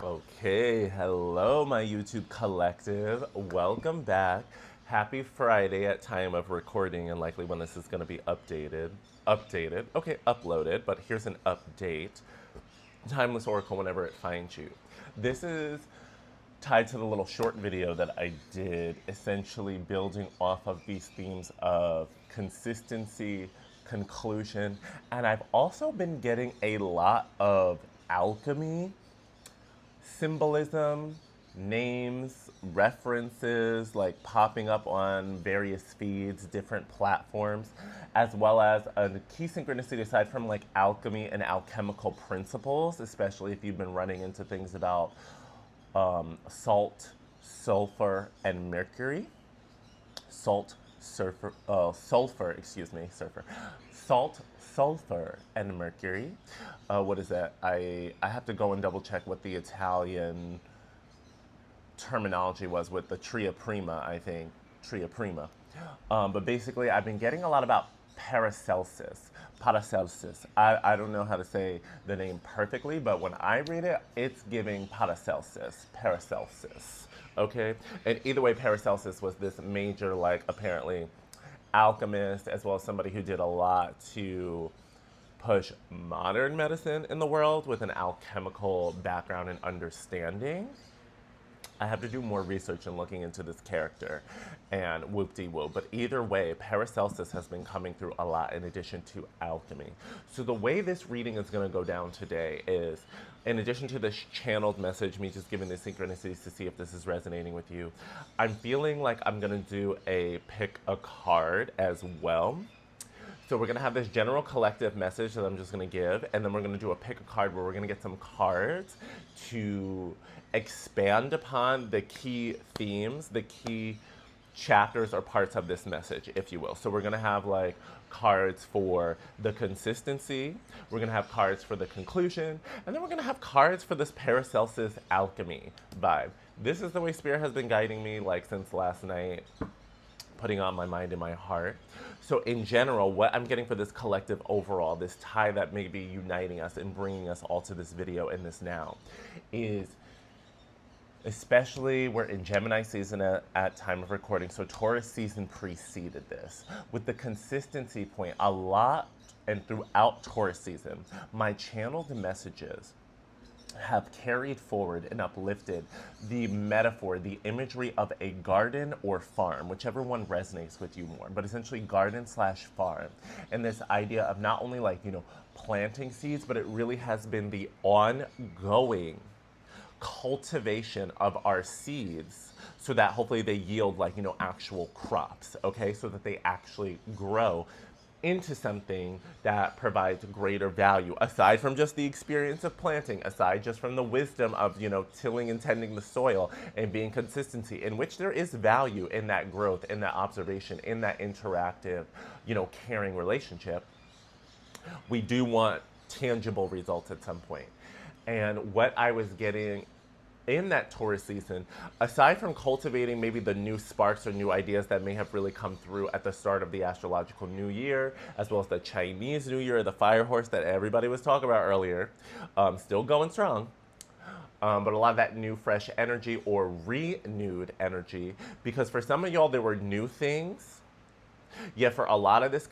Okay, hello, my YouTube collective. Welcome back. Happy Friday at time of recording, and likely when this is going to be updated. Updated. Okay, uploaded, but here's an update. Timeless Oracle whenever it finds you. This is tied to the little short video that I did, essentially building off of these themes of consistency, conclusion, and I've also been getting a lot of alchemy symbolism, names, references like popping up on various feeds, different platforms, as well as a key synchronicity aside from like alchemy and alchemical principles, especially if you've been running into things about salt, sulfur, and mercury. Sulfur, excuse me, sulfur. Salt, sulfur, and mercury. What is that? I have to go and double check what the Italian terminology was with the tria prima, I think. Tria prima. But basically, I've been getting a lot about Paracelsus. Paracelsus. I don't know how to say the name perfectly, but when I read it, it's giving Paracelsus. Paracelsus. Okay? And either way, Paracelsus was this major, like, apparently alchemist, as well as somebody who did a lot to push modern medicine in the world with an alchemical background and understanding. I have to do more research in looking into this character and whoop-de-woo. But either way, Paracelsus has been coming through a lot in addition to alchemy. So the way this reading is going to go down today is, in addition to this channeled message, me just giving the synchronicities to see if this is resonating with you, I'm feeling like I'm going to do a pick a card as well. So we're going to have this general collective message that I'm just going to give, and then we're going to do a pick a card where we're going to get some cards to expand upon the key themes, the key chapters or parts of this message, if you will. So we're going to have like cards for the consistency, we're going to have cards for the conclusion, and then we're going to have cards for this Paracelsus alchemy vibe. This is the way Spirit has been guiding me like since last night, putting on my mind and my heart. So in general, what I'm getting for this collective overall, this tie that may be uniting us and bringing us all to this video and this now, is especially we're in Gemini season at time of recording, so Taurus season preceded this. With the consistency point, a lot and throughout Taurus season, my channeled messages have carried forward and uplifted the metaphor, the imagery of a garden or farm, whichever one resonates with you more, but essentially garden slash farm. And this idea of not only like, planting seeds, but it really has been the ongoing cultivation of our seeds so that hopefully they yield like, actual crops, okay? So that they actually grow into something that provides greater value, aside from just the experience of planting, aside just from the wisdom of, tilling and tending the soil and being consistency, in which there is value in that growth, in that observation, in that interactive, caring relationship. We do want tangible results at some point. And what I was getting in that Taurus season, aside from cultivating maybe the new sparks or new ideas that may have really come through at the start of the astrological new year, as well as the Chinese New Year, the fire horse that everybody was talking about earlier, still going strong. But a lot of that new, fresh energy or renewed energy, because for some of y'all, there were new things. Yet for a lot of this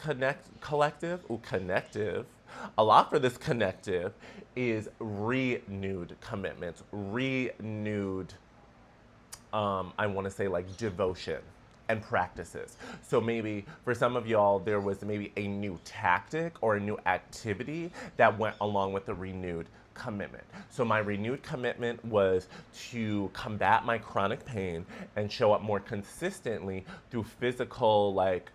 a lot for this connective is renewed commitments, renewed, I want to say like devotion and practices. So maybe for some of y'all, there was maybe a new tactic or a new activity that went along with the renewed commitment. So my renewed commitment was to combat my chronic pain and show up more consistently through physical, like,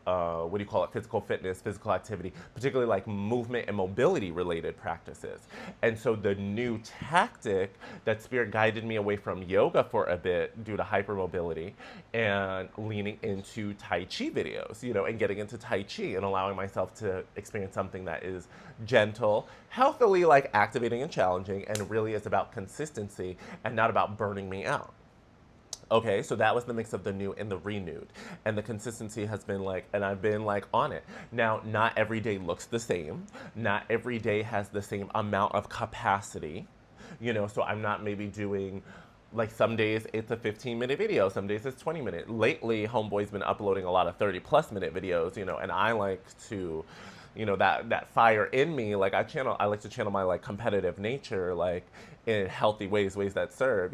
physical fitness, physical activity, particularly like movement and mobility related practices. And so the new tactic that Spirit guided me away from yoga for a bit due to hypermobility and leaning into Tai Chi videos, and getting into Tai Chi and allowing myself to experience something that is gentle, healthily like activating and challenging, and really is about consistency and not about burning me out. Okay, so that was the mix of the new and the renewed. And the consistency has been like, and I've been like on it. Now, not every day looks the same. Not every day has the same amount of capacity. So I'm not maybe doing, like, some days it's a 15-minute video, some days it's 20 minute. Lately, Homeboy's been uploading a lot of 30+ minute videos, and I like to, that fire in me, like I like to channel my like competitive nature, like in healthy ways that serve,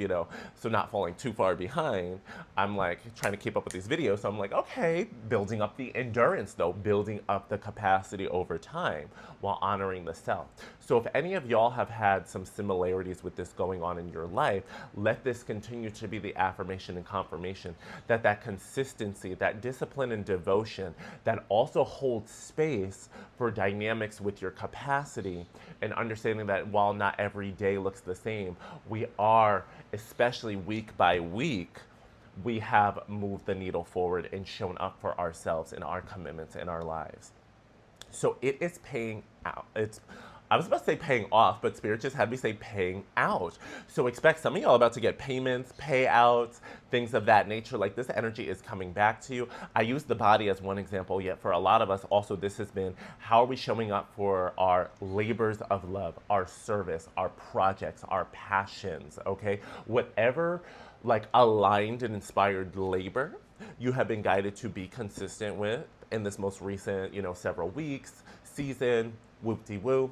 so not falling too far behind. I'm like trying to keep up with these videos. So I'm like, okay, building up the endurance though, building up the capacity over time while honoring the self. So if any of y'all have had some similarities with this going on in your life, let this continue to be the affirmation and confirmation that that consistency, that discipline and devotion, that also holds space for dynamics with your capacity, and understanding that while not every day looks the same, we are, especially week by week, we have moved the needle forward and shown up for ourselves and our commitments in our lives. So it is paying out. I was about to say paying off, but Spirit just had me say paying out. So expect some of y'all about to get payments, payouts, things of that nature. Like, this energy is coming back to you. I use the body as one example, yet for a lot of us also this has been, how are we showing up for our labors of love, our service, our projects, our passions, okay? Whatever like aligned and inspired labor you have been guided to be consistent with in this most recent, several weeks, season, whoop-de-woo,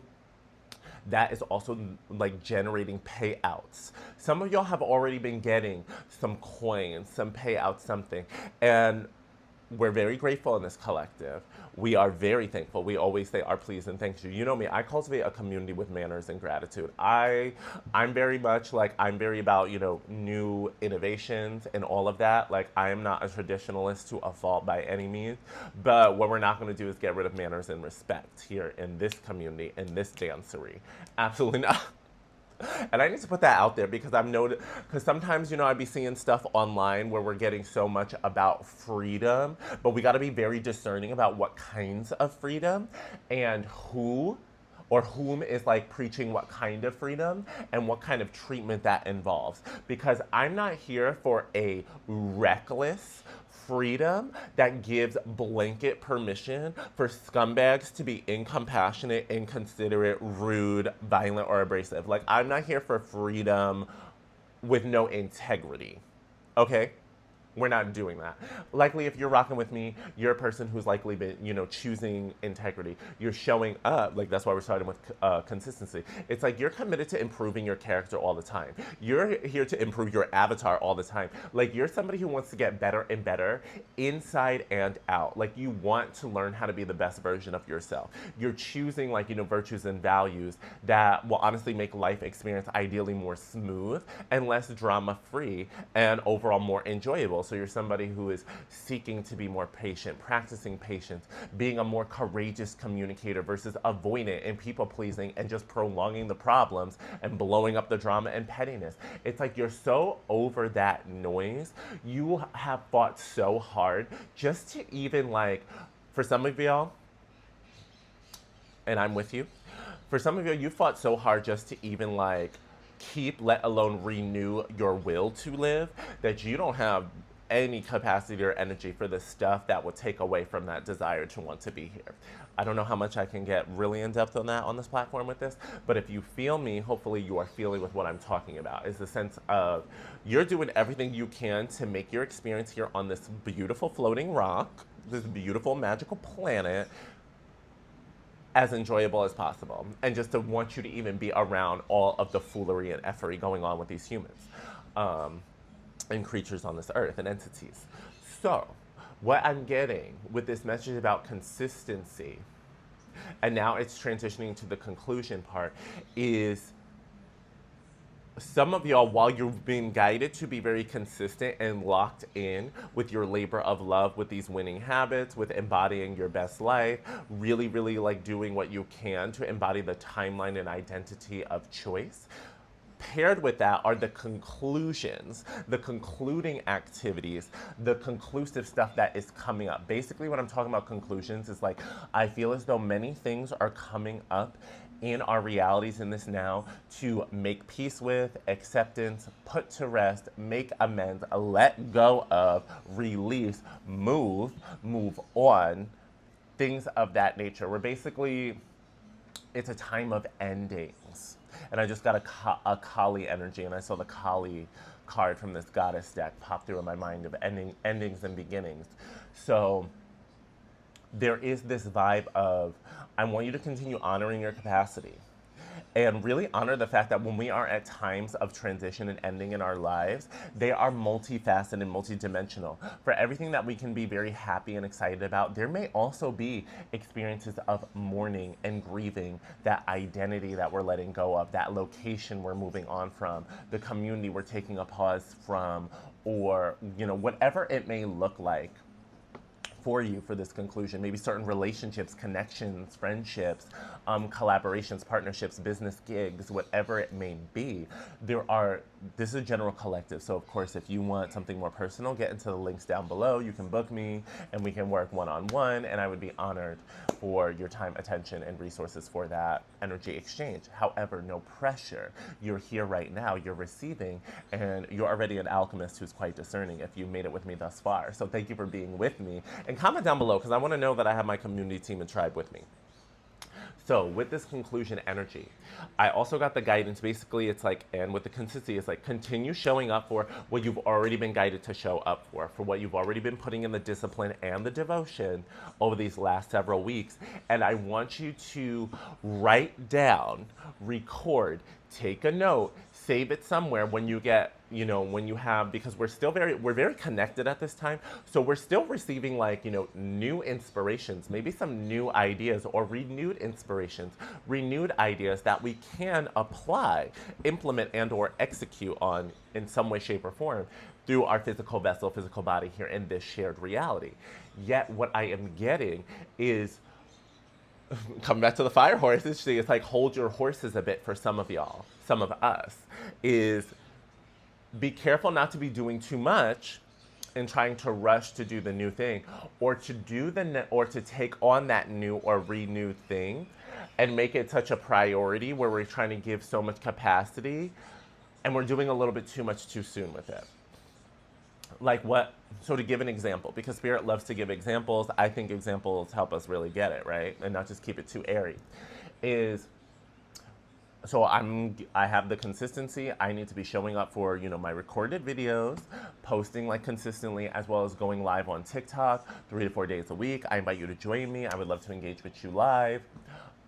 that is also like generating payouts. Some of y'all have already been getting some coins, some payouts, something. And we're very grateful in this collective. We are very thankful. We always say our please and thank you. You know me, I cultivate a community with manners and gratitude. I'm very much like, I'm very about, new innovations and all of that. Like, I am not a traditionalist to a fault by any means, but what we're not going to do is get rid of manners and respect here in this community, in this dancery. Absolutely not. And I need to put that out there because because sometimes, I'd be seeing stuff online where we're getting so much about freedom, but we got to be very discerning about what kinds of freedom and who or whom is like preaching what kind of freedom and what kind of treatment that involves. Because I'm not here for a reckless freedom that gives blanket permission for scumbags to be incompassionate, inconsiderate, rude, violent, or abrasive. Like, I'm not here for freedom with no integrity, okay? We're not doing that. Likely, if you're rocking with me, you're a person who's likely been, choosing integrity. You're showing up. Like, that's why we're starting with consistency. It's like you're committed to improving your character all the time. You're here to improve your avatar all the time. Like, you're somebody who wants to get better and better inside and out. Like, you want to learn how to be the best version of yourself. You're choosing, like, virtues and values that will honestly make life experience ideally more smooth and less drama-free and overall more enjoyable. So you're somebody who is seeking to be more patient, practicing patience, being a more courageous communicator versus avoidant and people-pleasing and just prolonging the problems and blowing up the drama and pettiness. It's like you're so over that noise. You have fought so hard just to even, like, for some of y'all, and I'm with you, for some of you fought so hard just to even, like, keep, let alone renew your will to live, that you don't have any capacity or energy for the stuff that would take away from that desire to want to be here. I don't know how much I can get really in depth on that on this platform with this, but if you feel me, hopefully you are feeling with what I'm talking about. Is the sense of you're doing everything you can to make your experience here on this beautiful floating rock, this beautiful magical planet, as enjoyable as possible, and just to want you to even be around all of the foolery and effery going on with these humans. And creatures on this earth and entities. So, what I'm getting with this message about consistency, and now it's transitioning to the conclusion part, is some of y'all, while you're being guided to be very consistent and locked in with your labor of love, with these winning habits, with embodying your best life, really, really like doing what you can to embody the timeline and identity of choice, paired with that are the conclusions, the concluding activities, the conclusive stuff that is coming up. Basically, when I'm talking about conclusions, is like, I feel as though many things are coming up in our realities in this now to make peace with, acceptance, put to rest, make amends, let go of, release, move on, things of that nature. We're basically, it's a time of endings. And I just got a Kali energy, and I saw the Kali card from this goddess deck pop through in my mind of endings and beginnings. So there is this vibe of, I want you to continue honoring your capacity and really honor the fact that when we are at times of transition and ending in our lives, they are multifaceted and multidimensional. For everything that we can be very happy and excited about, there may also be experiences of mourning and grieving that identity that we're letting go of, that location we're moving on from, the community we're taking a pause from, or whatever it may look like for you for this conclusion. Maybe certain relationships, connections, friendships, collaborations, partnerships, business gigs, whatever it may be. This is a general collective. So of course, if you want something more personal, get into the links down below. You can book me and we can work one-on-one, and I would be honored for your time, attention, and resources for that energy exchange. However, no pressure. You're here right now, you're receiving, and you're already an alchemist who's quite discerning if you made it with me thus far. So thank you for being with me. And comment down below, because I want to know that I have my community team and tribe with me. So with this conclusion energy, I also got the guidance. Basically, it's like, and with the consistency, it's like continue showing up for what you've already been guided to show up for what you've already been putting in the discipline and the devotion over these last several weeks. And I want you to write down, record, take a note, save it somewhere when you get, when you have, because we're very connected at this time. So we're still receiving new inspirations, maybe some new ideas or renewed inspirations, renewed ideas that we can apply, implement, and or execute on in some way, shape, or form through our physical vessel, physical body here in this shared reality. Yet what I am getting is, coming back to the fire horse, it's like hold your horses a bit for some of y'all, some of us, is be careful not to be doing too much and trying to rush to do the new thing, or to take on that new or renewed thing and make it such a priority where we're trying to give so much capacity and we're doing a little bit too much too soon with it. Like what? So to give an example, because Spirit loves to give examples, I think examples help us really get it, right? And not just keep it too airy. So I have the consistency. I need to be showing up for, my recorded videos, posting consistently, as well as going live on TikTok 3 to 4 days a week. I invite you to join me. I would love to engage with you live.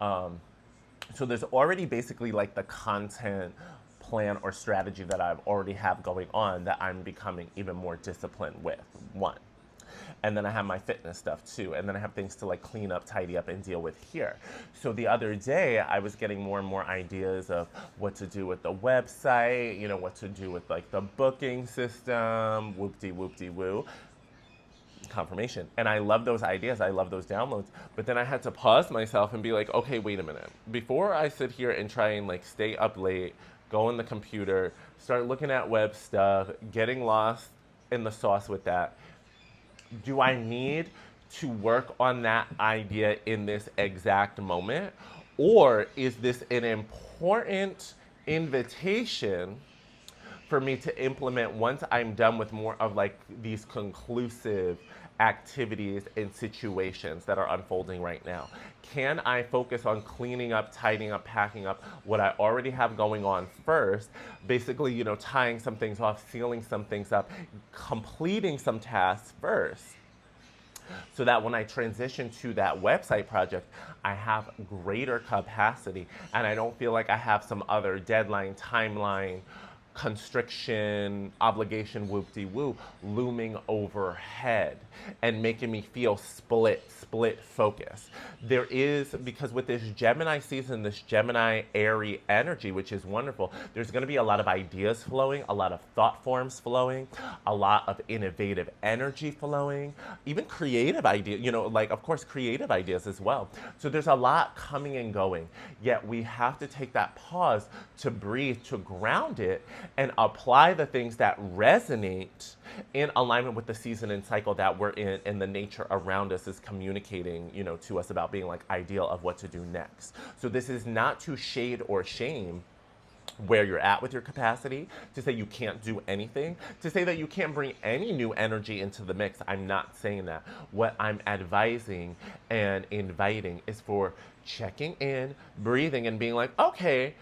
So there's already basically the content plan or strategy that I've already have going on that I'm becoming even more disciplined with, one. And then I have my fitness stuff too. And then I have things to clean up, tidy up, and deal with here. So the other day I was getting more and more ideas of what to do with the website, what to do with the booking system, whoop-de-whoop-de-woo. Confirmation. And I love those ideas. I love those downloads. But then I had to pause myself and be like, okay, wait a minute. Before I sit here and try and stay up late, go on the computer, start looking at web stuff, getting lost in the sauce with that, do I need to work on that idea in this exact moment? Or is this an important invitation for me to implement once I'm done with more of these conclusive activities and situations that are unfolding right now? Can I focus on cleaning up, tidying up, packing up what I already have going on first? Basically, tying some things off, sealing some things up, completing some tasks first, so that when I transition to that website project, I have greater capacity and I don't feel like I have some other deadline, timeline, constriction, obligation, whoop-de-woo looming overhead and making me feel split focus. There is, because with this Gemini season, this Gemini airy energy, which is wonderful, there's going to be a lot of ideas flowing, a lot of thought forms flowing, a lot of innovative energy flowing, even creative ideas, of course, creative ideas as well. So there's a lot coming and going, yet we have to take that pause to breathe, to ground it, and apply the things that resonate in alignment with the season and cycle that we're in, and the nature around us is communicating, to us about being ideal of what to do next. So this is not to shade or shame where you're at with your capacity, to say you can't do anything, to say that you can't bring any new energy into the mix. I'm not saying that. What I'm advising and inviting is for checking in, breathing, and being like, okay,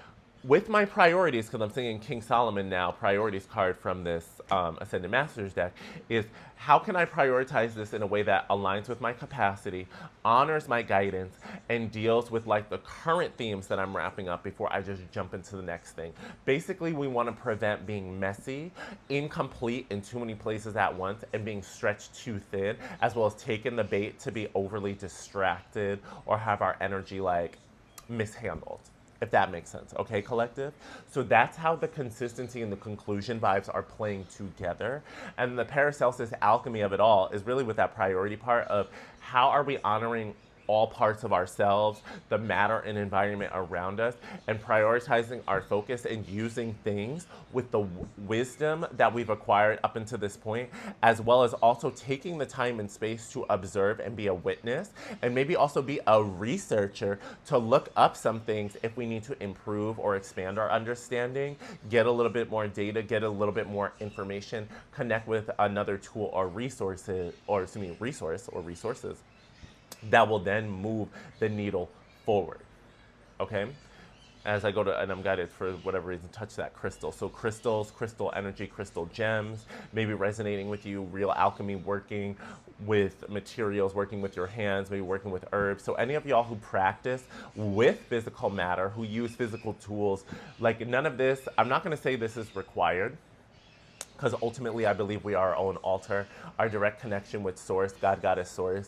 with my priorities, because I'm singing King Solomon now, priorities card from this Ascended Masters deck, is how can I prioritize this in a way that aligns with my capacity, honors my guidance, and deals with like the current themes that I'm wrapping up before I just jump into the next thing. Basically, we want to prevent being messy, incomplete in too many places at once, and being stretched too thin, as well as taking the bait to be overly distracted or have our energy like mishandled, if that makes sense. Okay, collective? So that's how the consistency and the conclusion vibes are playing together. And the Paracelsus alchemy of it all is really with that priority part of how are we honoring all parts of ourselves, the matter and environment around us, and prioritizing our focus and using things with the wisdom that we've acquired up until this point, as well as also taking the time and space to observe and be a witness, and maybe also be a researcher to look up some things if we need to improve or expand our understanding, get a little bit more data, get a little bit more information, connect with another tool or resources, or excuse me, resources that will then move the needle forward. Okay? As I go to, and I'm guided for whatever reason, touch that crystal. So crystals, crystal energy, crystal gems, maybe resonating with you, real alchemy, working with materials, working with your hands, maybe working with herbs. So any of y'all who practice with physical matter, who use physical tools, like none of this, I'm not gonna say this is required, because ultimately I believe we are our own altar, our direct connection with source, God, Goddess, source.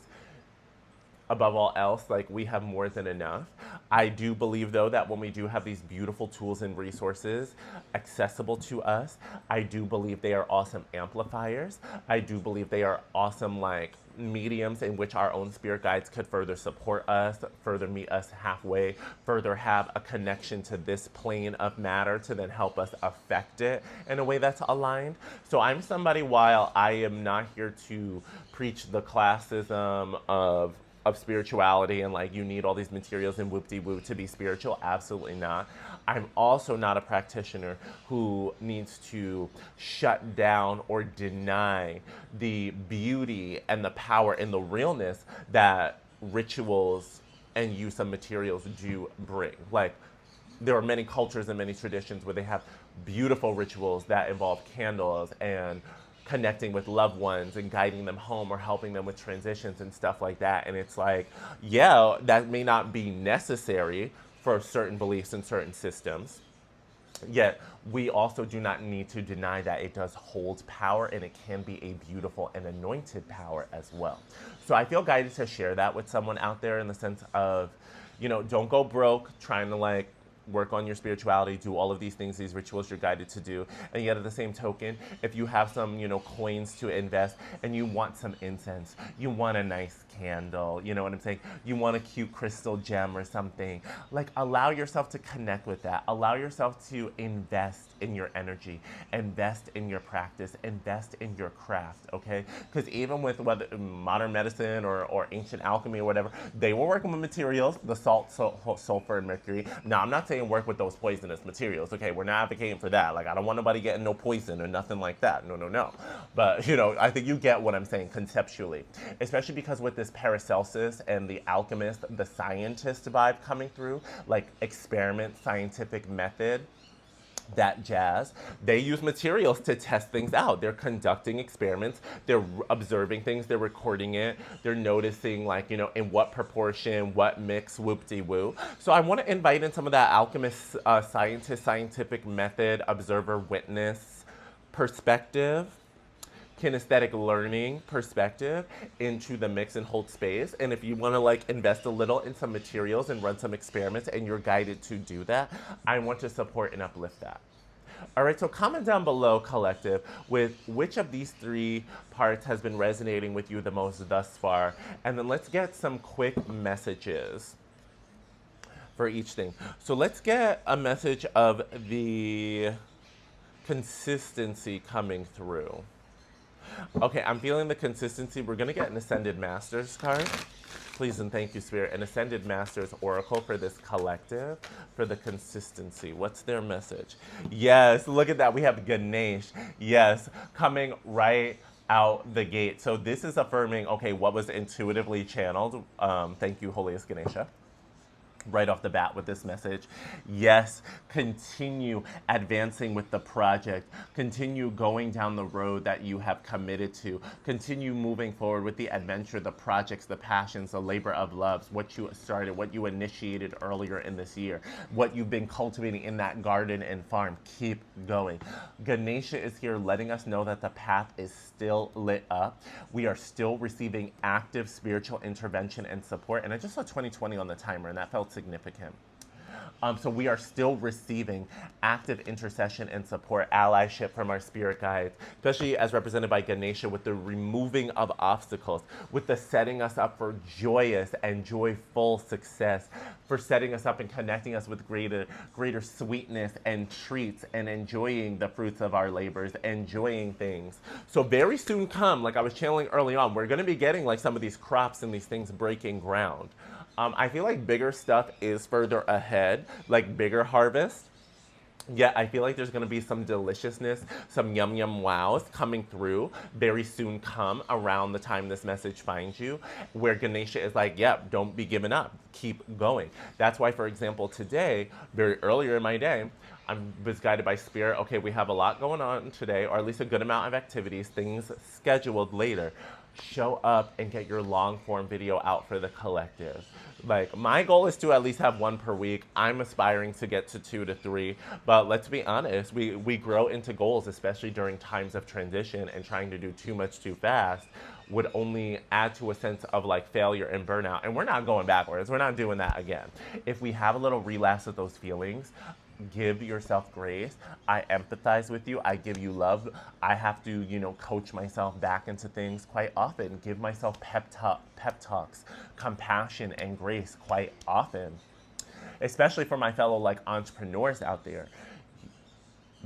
Above all else, like we have more than enough. I do believe though that when we do have these beautiful tools and resources accessible to us, I do believe they are awesome amplifiers. I do believe they are awesome like mediums in which our own spirit guides could further support us, further meet us halfway, further have a connection to this plane of matter to then help us affect it in a way that's aligned. So I'm somebody, while I am not here to preach the classism of spirituality and like you need all these materials and whoop-de-woo to be spiritual, absolutely not. I'm also not a practitioner who needs to shut down or deny the beauty and the power and the realness that rituals and use of materials do bring. Like there are many cultures and many traditions where they have beautiful rituals that involve candles and connecting with loved ones and guiding them home or helping them with transitions and stuff like that. And it's like, yeah, that may not be necessary for certain beliefs and certain systems. Yet, we also do not need to deny that it does hold power and it can be a beautiful and anointed power as well. So I feel guided to share that with someone out there in the sense of, you know, don't go broke trying to like work on your spirituality, do all of these things, these rituals you're guided to do. And yet at the same token, if you have some, you know, coins to invest and you want some incense, you want a nice candle, you know what I'm saying? You want a cute crystal gem or something. Like allow yourself to connect with that. Allow yourself to invest in your energy, invest in your practice, invest in your craft, okay? Because even with whether modern medicine or ancient alchemy or whatever, they were working with materials, the salt, sulfur, and mercury. Now, I'm not saying work with those poisonous materials, okay? We're not advocating for that. Like, I don't want nobody getting no poison or nothing like that. No, no, no. But, you know, I think you get what I'm saying conceptually. Especially because with this Paracelsus and the alchemist, the scientist vibe coming through, like experiment, scientific method, that jazz, they use materials to test things out. They're conducting experiments, they're observing things, they're recording it, they're noticing like, you know, in what proportion, what mix, whoop-de-woo. So I want to invite in some of that alchemist, scientist, scientific method, observer, witness perspective, kinesthetic learning perspective into the mix and hold space. And if you want to like invest a little in some materials and run some experiments and you're guided to do that, I want to support and uplift that. All right, so comment down below, collective, with which of these three parts has been resonating with you the most thus far. And then let's get some quick messages for each thing. So let's get a message of the consistency coming through. Okay, I'm feeling the consistency. We're going to get an Ascended Masters card. Please and thank you, Spirit. An Ascended Masters Oracle for this collective, for the consistency. What's their message? Yes, look at that. We have Ganesh. Yes, coming right out the gate. So this is affirming, okay, what was intuitively channeled. Thank you, Holiest Ganesha. right off the bat with this message. Yes, continue advancing with the project. Continue going down the road that you have committed to. Continue moving forward with the adventure, the projects, the passions, the labor of loves, what you started, what you initiated earlier in this year, what you've been cultivating in that garden and farm. Keep going. Ganesha is here letting us know that the path is still lit up. We are still receiving active spiritual intervention and support. And I just saw 2020 on the timer, and that felt significant. So we are still receiving active intercession and support, allyship from our spirit guides, especially as represented by Ganesha, with the removing of obstacles, with the setting us up for joyous and joyful success, for setting us up and connecting us with greater sweetness and treats, and enjoying the fruits of our labors, enjoying things. So very soon come, like I was channeling early on, we're going to be getting like some of these crops and these things breaking ground. I feel like bigger stuff is further ahead, like bigger harvest. Yet I feel like there's going to be some deliciousness, some yum yum wows coming through very soon come around the time this message finds you, where Ganesha is like, yep, don't be giving up. Keep going. That's why, for example, today, very earlier in my day, I was guided by Spirit. Okay, we have a lot going on today, or at least a good amount of activities, things scheduled later. Show up and get your long form video out for the collective. Like, my goal is to at least have one per week. I'm aspiring to get to 2 to 3, but let's be honest, we grow into goals, especially during times of transition, and trying to do too much too fast would only add to a sense of like failure and burnout. And we're not going backwards. We're not doing that again. If we have a little relapse of those feelings, give yourself grace. I empathize with you. I give you love. I have to, coach myself back into things quite often. Give myself pep talks, compassion, and grace quite often. Especially for my fellow like entrepreneurs out there.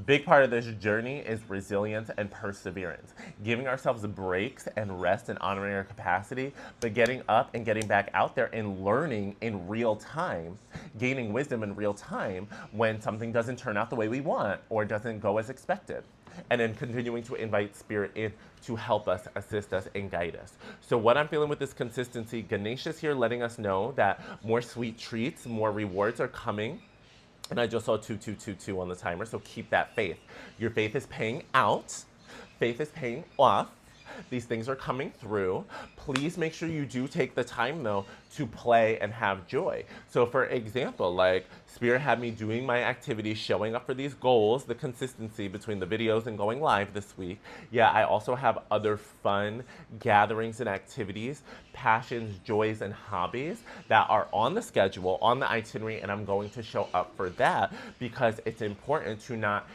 Big part of this journey is resilience and perseverance. Giving ourselves breaks and rest and honoring our capacity, but getting up and getting back out there and learning in real time, gaining wisdom in real time when something doesn't turn out the way we want or doesn't go as expected. And then continuing to invite Spirit in to help us, assist us, and guide us. So what I'm feeling with this consistency, Ganesha's here letting us know that more sweet treats, more rewards are coming. And I just saw 2222 on the timer, so keep that faith. Your faith is paying out. Faith is paying off. These things are coming through. Please make sure you do take the time, though, to play and have joy. So, for example, like Spirit had me doing my activities, showing up for these goals, the consistency between the videos and going live this week. Yeah, I also have other fun gatherings and activities, passions, joys, and hobbies that are on the schedule, on the itinerary, and I'm going to show up for that because it's important to not,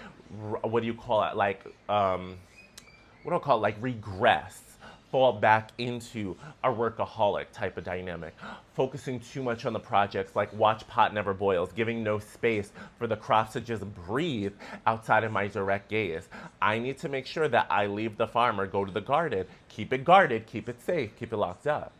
regress, fall back into a workaholic type of dynamic, focusing too much on the projects, like watch pot never boils, giving no space for the crops to just breathe outside of my direct gaze. I need to make sure that I leave the farm or go to the garden, keep it guarded, keep it safe, keep it locked up.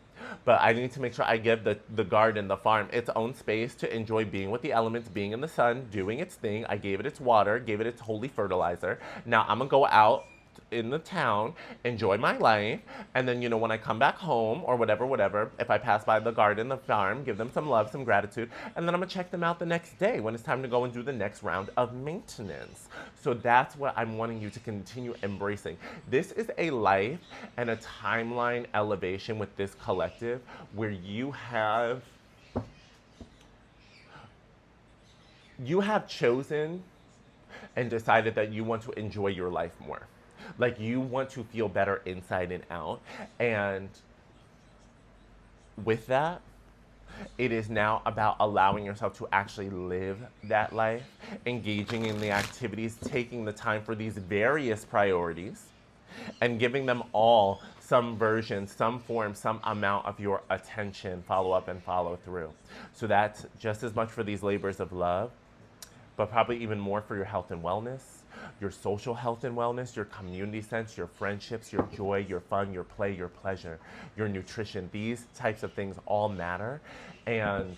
But I need to make sure I give the garden, the farm, its own space to enjoy being with the elements, being in the sun, doing its thing. I gave it its water, gave it its holy fertilizer. Now I'm gonna go out in the town, enjoy my life, and then, when I come back home or whatever, if I pass by the garden, the farm, give them some love, some gratitude, and then I'm gonna check them out the next day when it's time to go and do the next round of maintenance. So that's what I'm wanting you to continue embracing. This is a life and a timeline elevation with this collective where you have chosen and decided that you want to enjoy your life more. Like, you want to feel better inside and out. And with that, it is now about allowing yourself to actually live that life, engaging in the activities, taking the time for these various priorities, and giving them all some version, some form, some amount of your attention, follow up and follow through. So that's just as much for these labors of love, but probably even more for your health and wellness, your social health and wellness, your community sense, your friendships, your joy, your fun, your play, your pleasure, your nutrition. These types of things all matter. And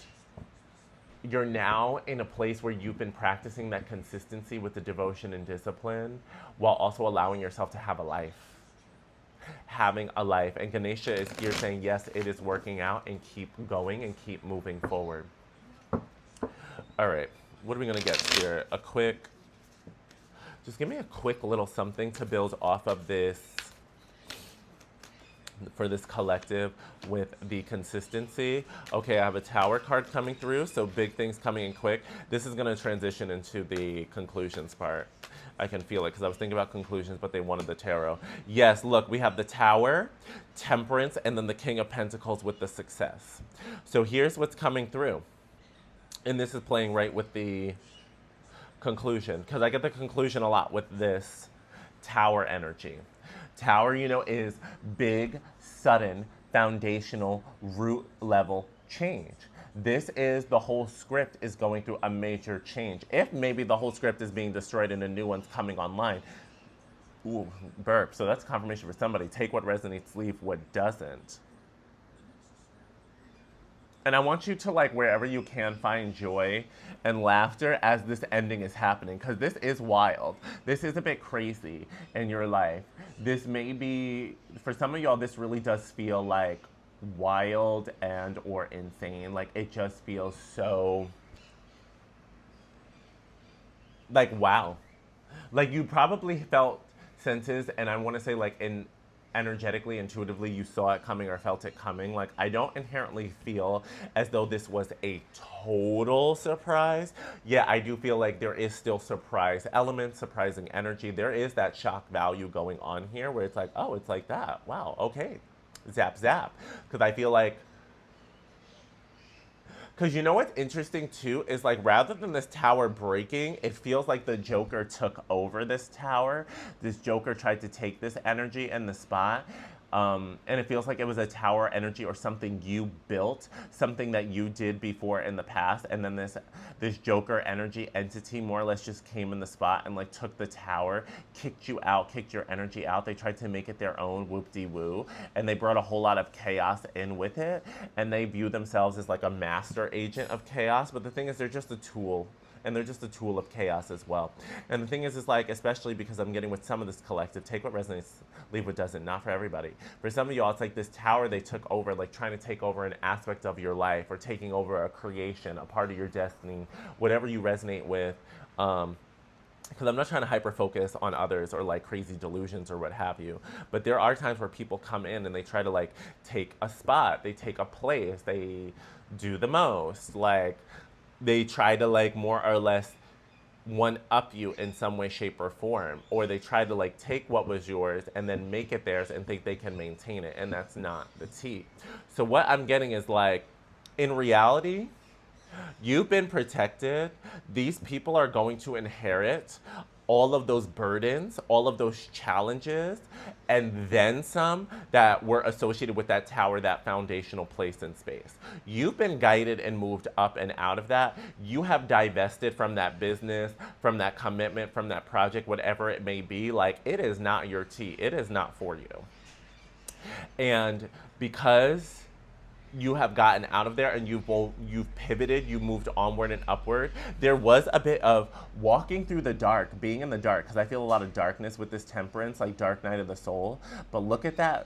you're now in a place where you've been practicing that consistency with the devotion and discipline while also allowing yourself to have a life. Having a life. And Ganesha is here saying, yes, it is working out, and keep going and keep moving forward. All right, what are we gonna get here? Just give me a quick little something to build off of this for this collective with the consistency. Okay, I have a tower card coming through, so big things coming in quick. This is going to transition into the conclusions part. I can feel it because I was thinking about conclusions, but they wanted the tarot. Yes, look, we have the tower, temperance, and then the king of pentacles with the success. So here's what's coming through. And this is playing right with the conclusion because I get the conclusion a lot with this tower energy. Tower, is big, sudden, foundational, root level change. This is the whole script is going through a major change. If maybe the whole script is being destroyed and a new one's coming online. Ooh, burp. So that's confirmation for somebody. Take what resonates, leave what doesn't. And I want you to, wherever you can, find joy and laughter as this ending is happening, because this is wild. This is a bit crazy in your life. This may be, for some of y'all, this really does feel like wild and or insane. Like, it just feels so, wow. Like, you probably felt senses, and I want to say, energetically, intuitively, you saw it coming or felt it coming. Like, I don't inherently feel as though this was a total surprise. Yeah, I do feel like there is still surprise elements, surprising energy. There is that shock value going on here where it's like, oh, it's like that. Wow, okay. Zap, zap. Because I feel like, because what's interesting too is rather than this tower breaking, it feels like the Joker took over this tower. This Joker tried to take this energy in the spot. And it feels like it was a tower energy or something you built, something that you did before in the past, and then this Joker energy entity more or less just came in the spot and took the tower, kicked you out, kicked your energy out. They tried to make it their own, whoop-de-woo, and they brought a whole lot of chaos in with it, and they view themselves as a master agent of chaos. But the thing is, they're just a tool. And they're just a tool of chaos as well. And the thing is especially because I'm getting with some of this collective, take what resonates, leave what doesn't, not for everybody. For some of y'all, it's like this tower they took over, trying to take over an aspect of your life or taking over a creation, a part of your destiny, whatever you resonate with. Because I'm not trying to hyper-focus on others or crazy delusions or what have you. But there are times where people come in and they try to take a spot, they take a place, they do the most, they try to more or less one up you in some way, shape, or form, or they try to take what was yours and then make it theirs and think they can maintain it, and that's not the tea. So what I'm getting is in reality, you've been protected. These people are going to inherit all of those burdens, all of those challenges, and then some that were associated with that tower, that foundational place in space. You've been guided and moved up and out of that. You have divested from that business, from that commitment, from that project, whatever it may be. It is not your tea. It is not for you. And because you have gotten out of there and you've pivoted, you moved onward and upward. There was a bit of walking through the dark, being in the dark, because I feel a lot of darkness with this temperance, dark night of the soul. But look at that.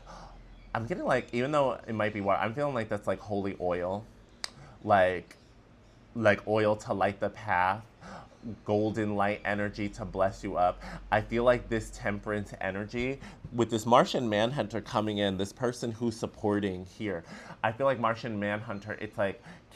I'm getting even though it might be water, I'm feeling that's holy oil, like oil to light the path, golden light energy to bless you up. I feel like this temperance energy with this Martian Manhunter coming in, this person who's supporting here, I feel like Martian Manhunter, it's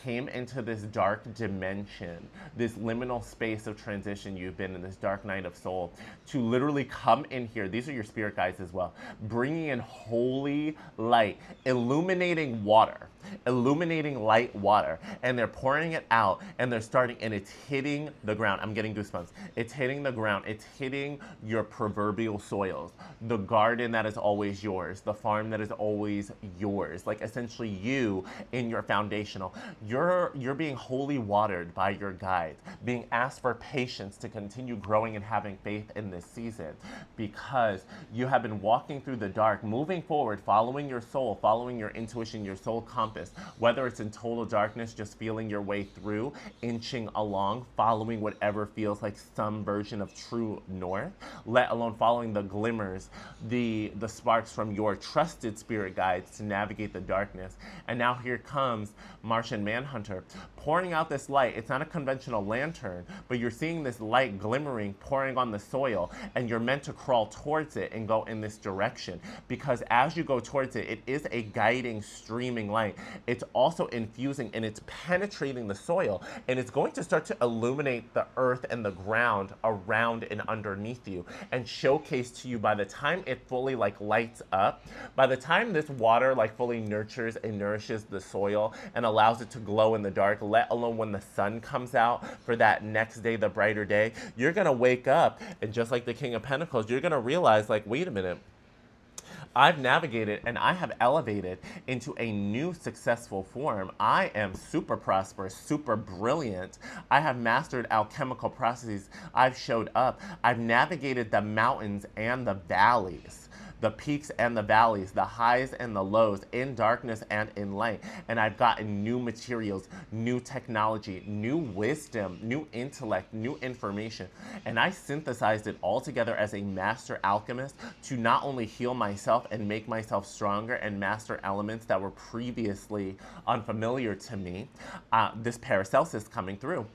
came into this dark dimension, this liminal space of transition you've been in, this dark night of soul, to literally come in here. These are your spirit guides as well, bringing in holy light, illuminating light water, and they're pouring it out, and they're starting, and it's hitting the ground. I'm getting goosebumps. It's hitting the ground. It's hitting your proverbial soils, the garden that is always yours, the farm that is always yours, essentially you in your foundational. You're being wholly watered by your guides, being asked for patience to continue growing and having faith in this season, because you have been walking through the dark, moving forward, following your soul, following your intuition, your soul compass, whether it's in total darkness, just feeling your way through, inching along, following whatever feels like some version of true north, let alone following the glimmers, the sparks from your trusted spirit guides to navigate the darkness. And now here comes Martian Manhunter, pouring out this light. It's not a conventional lantern, but you're seeing this light glimmering, pouring on the soil, and you're meant to crawl towards it and go in this direction. Because as you go towards it, it is a guiding, streaming light. It's also infusing and it's penetrating the soil, and it's going to start to illuminate the earth and the ground around and underneath you, and showcase to you, by the time it fully like lights up, by the time this water like fully nurtures and nourishes the soil and allows it to glow in the dark, let alone when the sun comes out for that next day, the brighter day, you're gonna wake up, and just like the King of Pentacles, you're gonna realize, like, wait a minute, I've navigated and I have elevated into a new successful form. I am super prosperous, super brilliant. I have mastered alchemical processes. I've showed up. I've navigated the mountains and the valleys, the peaks and the valleys, the highs and the lows, in darkness and in light. And I've gotten new materials, new technology, new wisdom, new intellect, new information. And I synthesized it all together as a master alchemist to not only heal myself and make myself stronger and master elements that were previously unfamiliar to me. This Paracelsus coming through.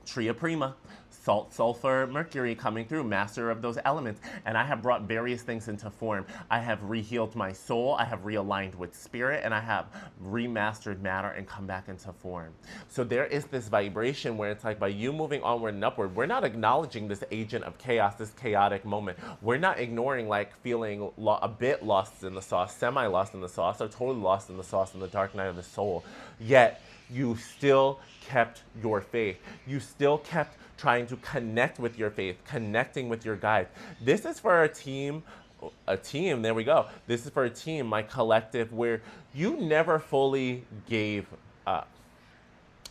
Tria Prima, salt, sulfur, mercury coming through, master of those elements. And I have brought various things into form. I have rehealed my soul, I have realigned with spirit, and I have remastered matter and come back into form. So there is this vibration where it's like, by you moving onward and upward, we're not acknowledging this agent of chaos, this chaotic moment. We're not ignoring like feeling a bit lost in the sauce, semi-lost in the sauce, or totally lost in the sauce in the dark night of the soul. Yet, you still kept your faith. You still kept trying to connect with your faith, connecting with your guides. This is for a team, there we go. This is for a team, my collective, where you never fully gave up.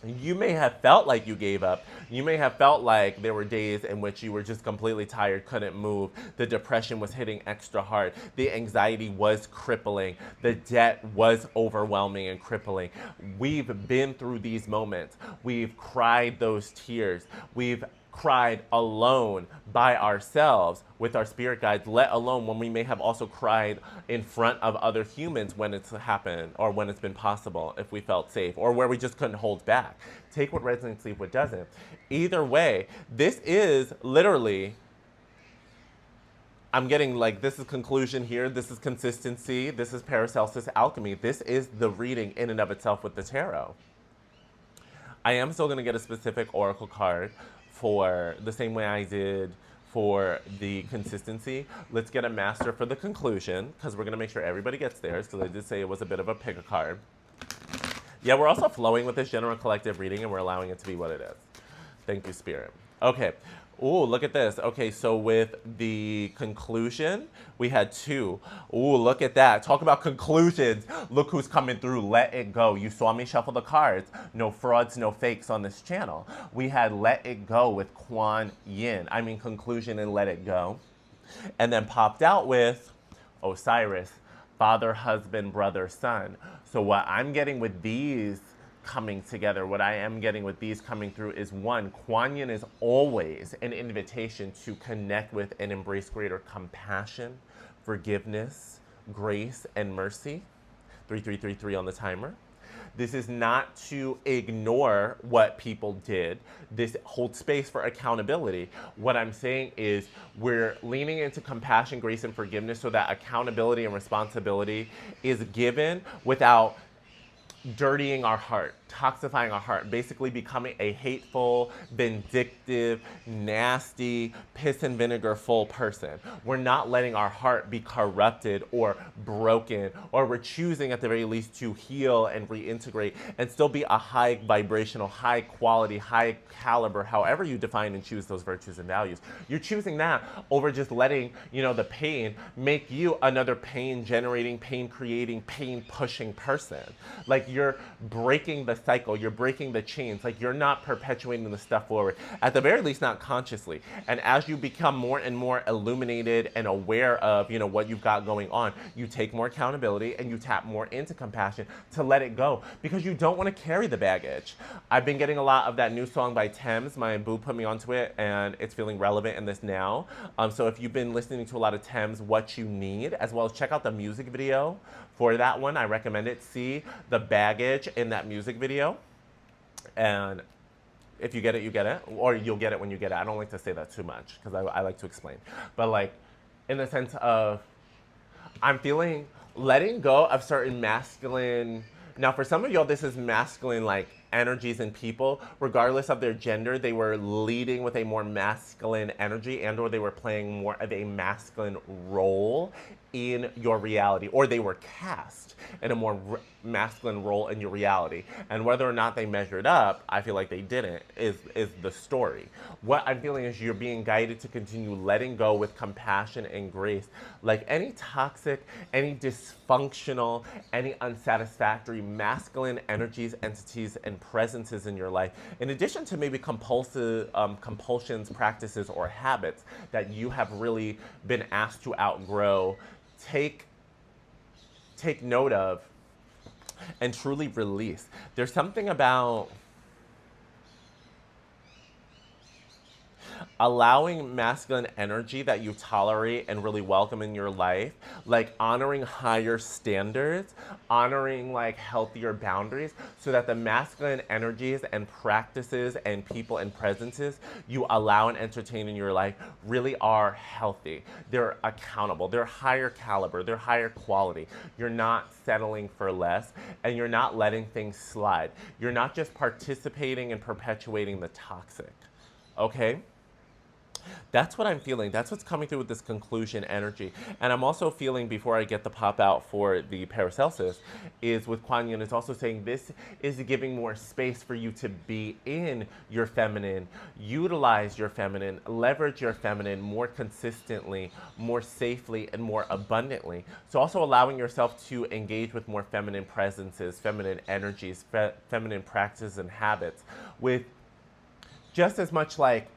You may have felt like you gave up. You may have felt like there were days in which you were just completely tired, couldn't move. The depression was hitting extra hard. The anxiety was crippling. The debt was overwhelming and crippling. We've been through these moments. We've cried those tears. We've cried alone by ourselves with our spirit guides, let alone when we may have also cried in front of other humans when it's happened, or when it's been possible, if we felt safe, or where we just couldn't hold back. Take what resonates, leave what doesn't. Either way, this is literally, I'm getting like, this is conclusion here, this is consistency, this is Paracelsus Alchemy. This is the reading in and of itself with the tarot. I am still gonna get a specific oracle card for the same way I did for the consistency. Let's get a master for the conclusion, because we're going to make sure everybody gets theirs, because I did say it was a bit of a pick a card. Yeah, we're also flowing with this general collective reading, and we're allowing it to be what it is. Thank you, Spirit. Okay. Ooh, look at this. Okay, so with the conclusion, we had two. Ooh, look at that. Talk about conclusions. Look who's coming through. Let it go. You saw me shuffle the cards. No frauds, no fakes on this channel. We had Let It Go with Kuan Yin. I mean, conclusion and let it go. And then popped out with Osiris, father, husband, brother, son. So what I'm getting with these coming together, what I am getting with these coming through is, one, Kuan Yin is always an invitation to connect with and embrace greater compassion, forgiveness, grace, and mercy. 3333 on the timer. This is not to ignore what people did. This holds space for accountability. What I'm saying is we're leaning into compassion, grace, and forgiveness so that accountability and responsibility is given without dirtying our heart, toxifying our heart, basically becoming a hateful, vindictive, nasty, piss and vinegar full person. We're not letting our heart be corrupted or broken, or we're choosing at the very least to heal and reintegrate and still be a high vibrational, high quality, high caliber, however you define and choose those virtues and values. You're choosing that over just letting, the pain make you another pain generating, pain creating, pain pushing person. Like, you're breaking the cycle. You're breaking the chains. Like, you're not perpetuating the stuff forward. At the very least, not consciously. And as you become more and more illuminated and aware of, what you've got going on, you take more accountability and you tap more into compassion to let it go, because you don't want to carry the baggage. I've been getting a lot of that new song by Thames. My boo put me onto it, and it's feeling relevant in this now. So if you've been listening to a lot of Thames, What You Need, as well as check out the music video for that one. I recommend it. See the baggage in that music video. And if you get it, you get it. Or you'll get it when you get it. I don't like to say that too much because I like to explain. But like, in the sense of, I'm feeling letting go of certain masculine. Now, for some of y'all, this is masculine, like, energies and people. Regardless of their gender, they were leading with a more masculine energy, and or they were playing more of a masculine role in your reality, or they were cast in a more masculine role in your reality. And whether or not they measured up, I feel like they didn't, is the story. What I'm feeling is you're being guided to continue letting go with compassion and grace. Like, any toxic, any dysfunctional, any unsatisfactory masculine energies, entities, and presences in your life, in addition to maybe compulsions, practices, or habits that you have really been asked to outgrow, take note of and truly release. There's something about allowing masculine energy that you tolerate and really welcome in your life, like honoring higher standards, honoring like healthier boundaries, so that the masculine energies and practices and people and presences you allow and entertain in your life really are healthy. They're accountable, they're higher caliber, they're higher quality. You're not settling for less, and you're not letting things slide. You're not just participating and perpetuating the toxic, okay? That's what I'm feeling. That's what's coming through with this conclusion energy. And I'm also feeling, before I get the pop out for the Paracelsus, is with Kuan Yin, it's also saying this is giving more space for you to be in your feminine, utilize your feminine, leverage your feminine more consistently, more safely, and more abundantly. So also allowing yourself to engage with more feminine presences, feminine energies, feminine practices and habits with just as much like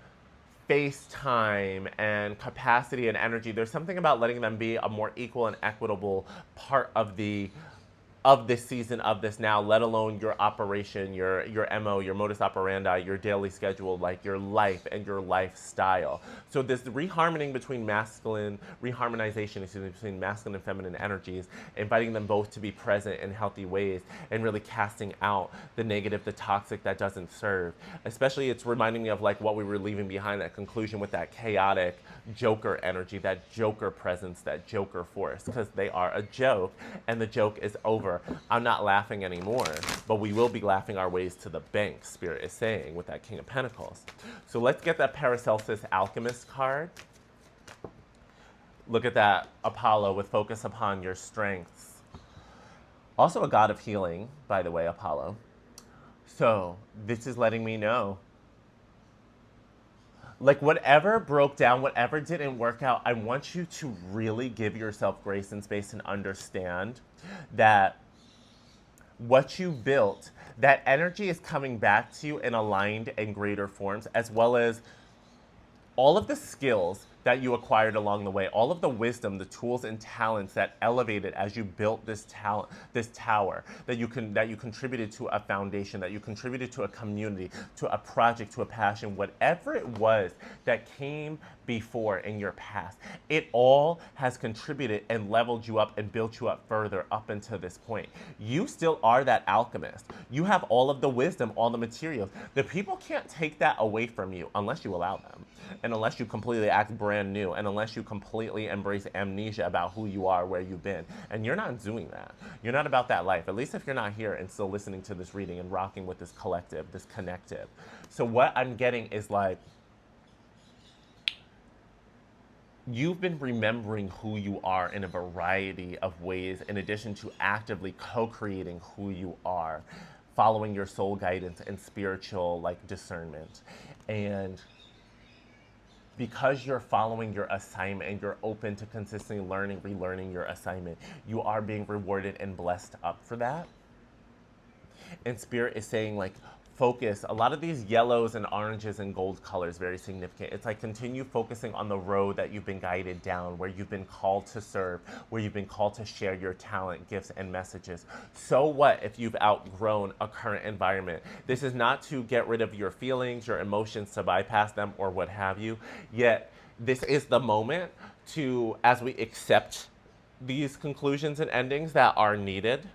face time and capacity and energy. There's something about letting them be a more equal and equitable part of this season, of this now, let alone your operation, your MO, your modus operandi, your daily schedule, like your life and your lifestyle. So this reharmonization between masculine and feminine energies, inviting them both to be present in healthy ways and really casting out the negative, the toxic that doesn't serve. Especially, it's reminding me of like what we were leaving behind at conclusion with that chaotic Joker energy, that Joker presence, that Joker force, because they are a joke and the joke is over. I'm not laughing anymore, but we will be laughing our ways to the bank, Spirit is saying, with that King of Pentacles. So let's get that Paracelsus Alchemist card. Look at that Apollo with focus upon your strengths. Also a god of healing, by the way, Apollo. So this is letting me know, like, whatever broke down, whatever didn't work out, I want you to really give yourself grace and space and understand that what you built, that energy is coming back to you in aligned and greater forms, as well as all of the skills that you acquired along the way, all of the wisdom, the tools and talents that elevated as you built this tower, that you contributed to a foundation, that you contributed to a community, to a project, to a passion, whatever it was that came before in your past, it all has contributed and leveled you up and built you up further up until this point. You still are that alchemist. You have all of the wisdom, all the materials. The people can't take that away from you unless you allow them, and unless you completely act brand new, and unless you completely embrace amnesia about who you are, where you've been. And you're not doing that. You're not about that life, at least if you're not here and still listening to this reading and rocking with this collective, this connective. So what I'm getting is like, you've been remembering who you are in a variety of ways, in addition to actively co-creating who you are, following your soul guidance and spiritual like discernment. And because you're following your assignment and you're open to consistently learning, relearning your assignment, you are being rewarded and blessed up for that. And Spirit is saying, like, focus. A lot of these yellows and oranges and gold colors, very significant. It's like continue focusing on the road that you've been guided down, where you've been called to serve, where you've been called to share your talent, gifts, and messages. So what if you've outgrown a current environment? This is not to get rid of your feelings, your emotions, to bypass them or what have you. Yet this is the moment to, as we accept these conclusions and endings that are needed,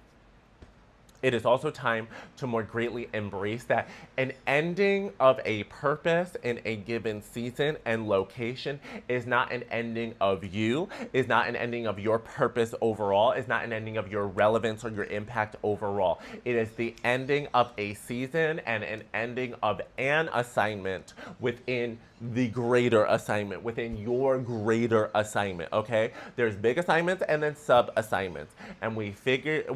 it is also time to more greatly embrace that an ending of a purpose in a given season and location is not an ending of you, is not an ending of your purpose overall, is not an ending of your relevance or your impact overall. It is the ending of a season and an ending of an assignment within the greater assignment, within your greater assignment, okay? There's big assignments and then sub assignments. And we figured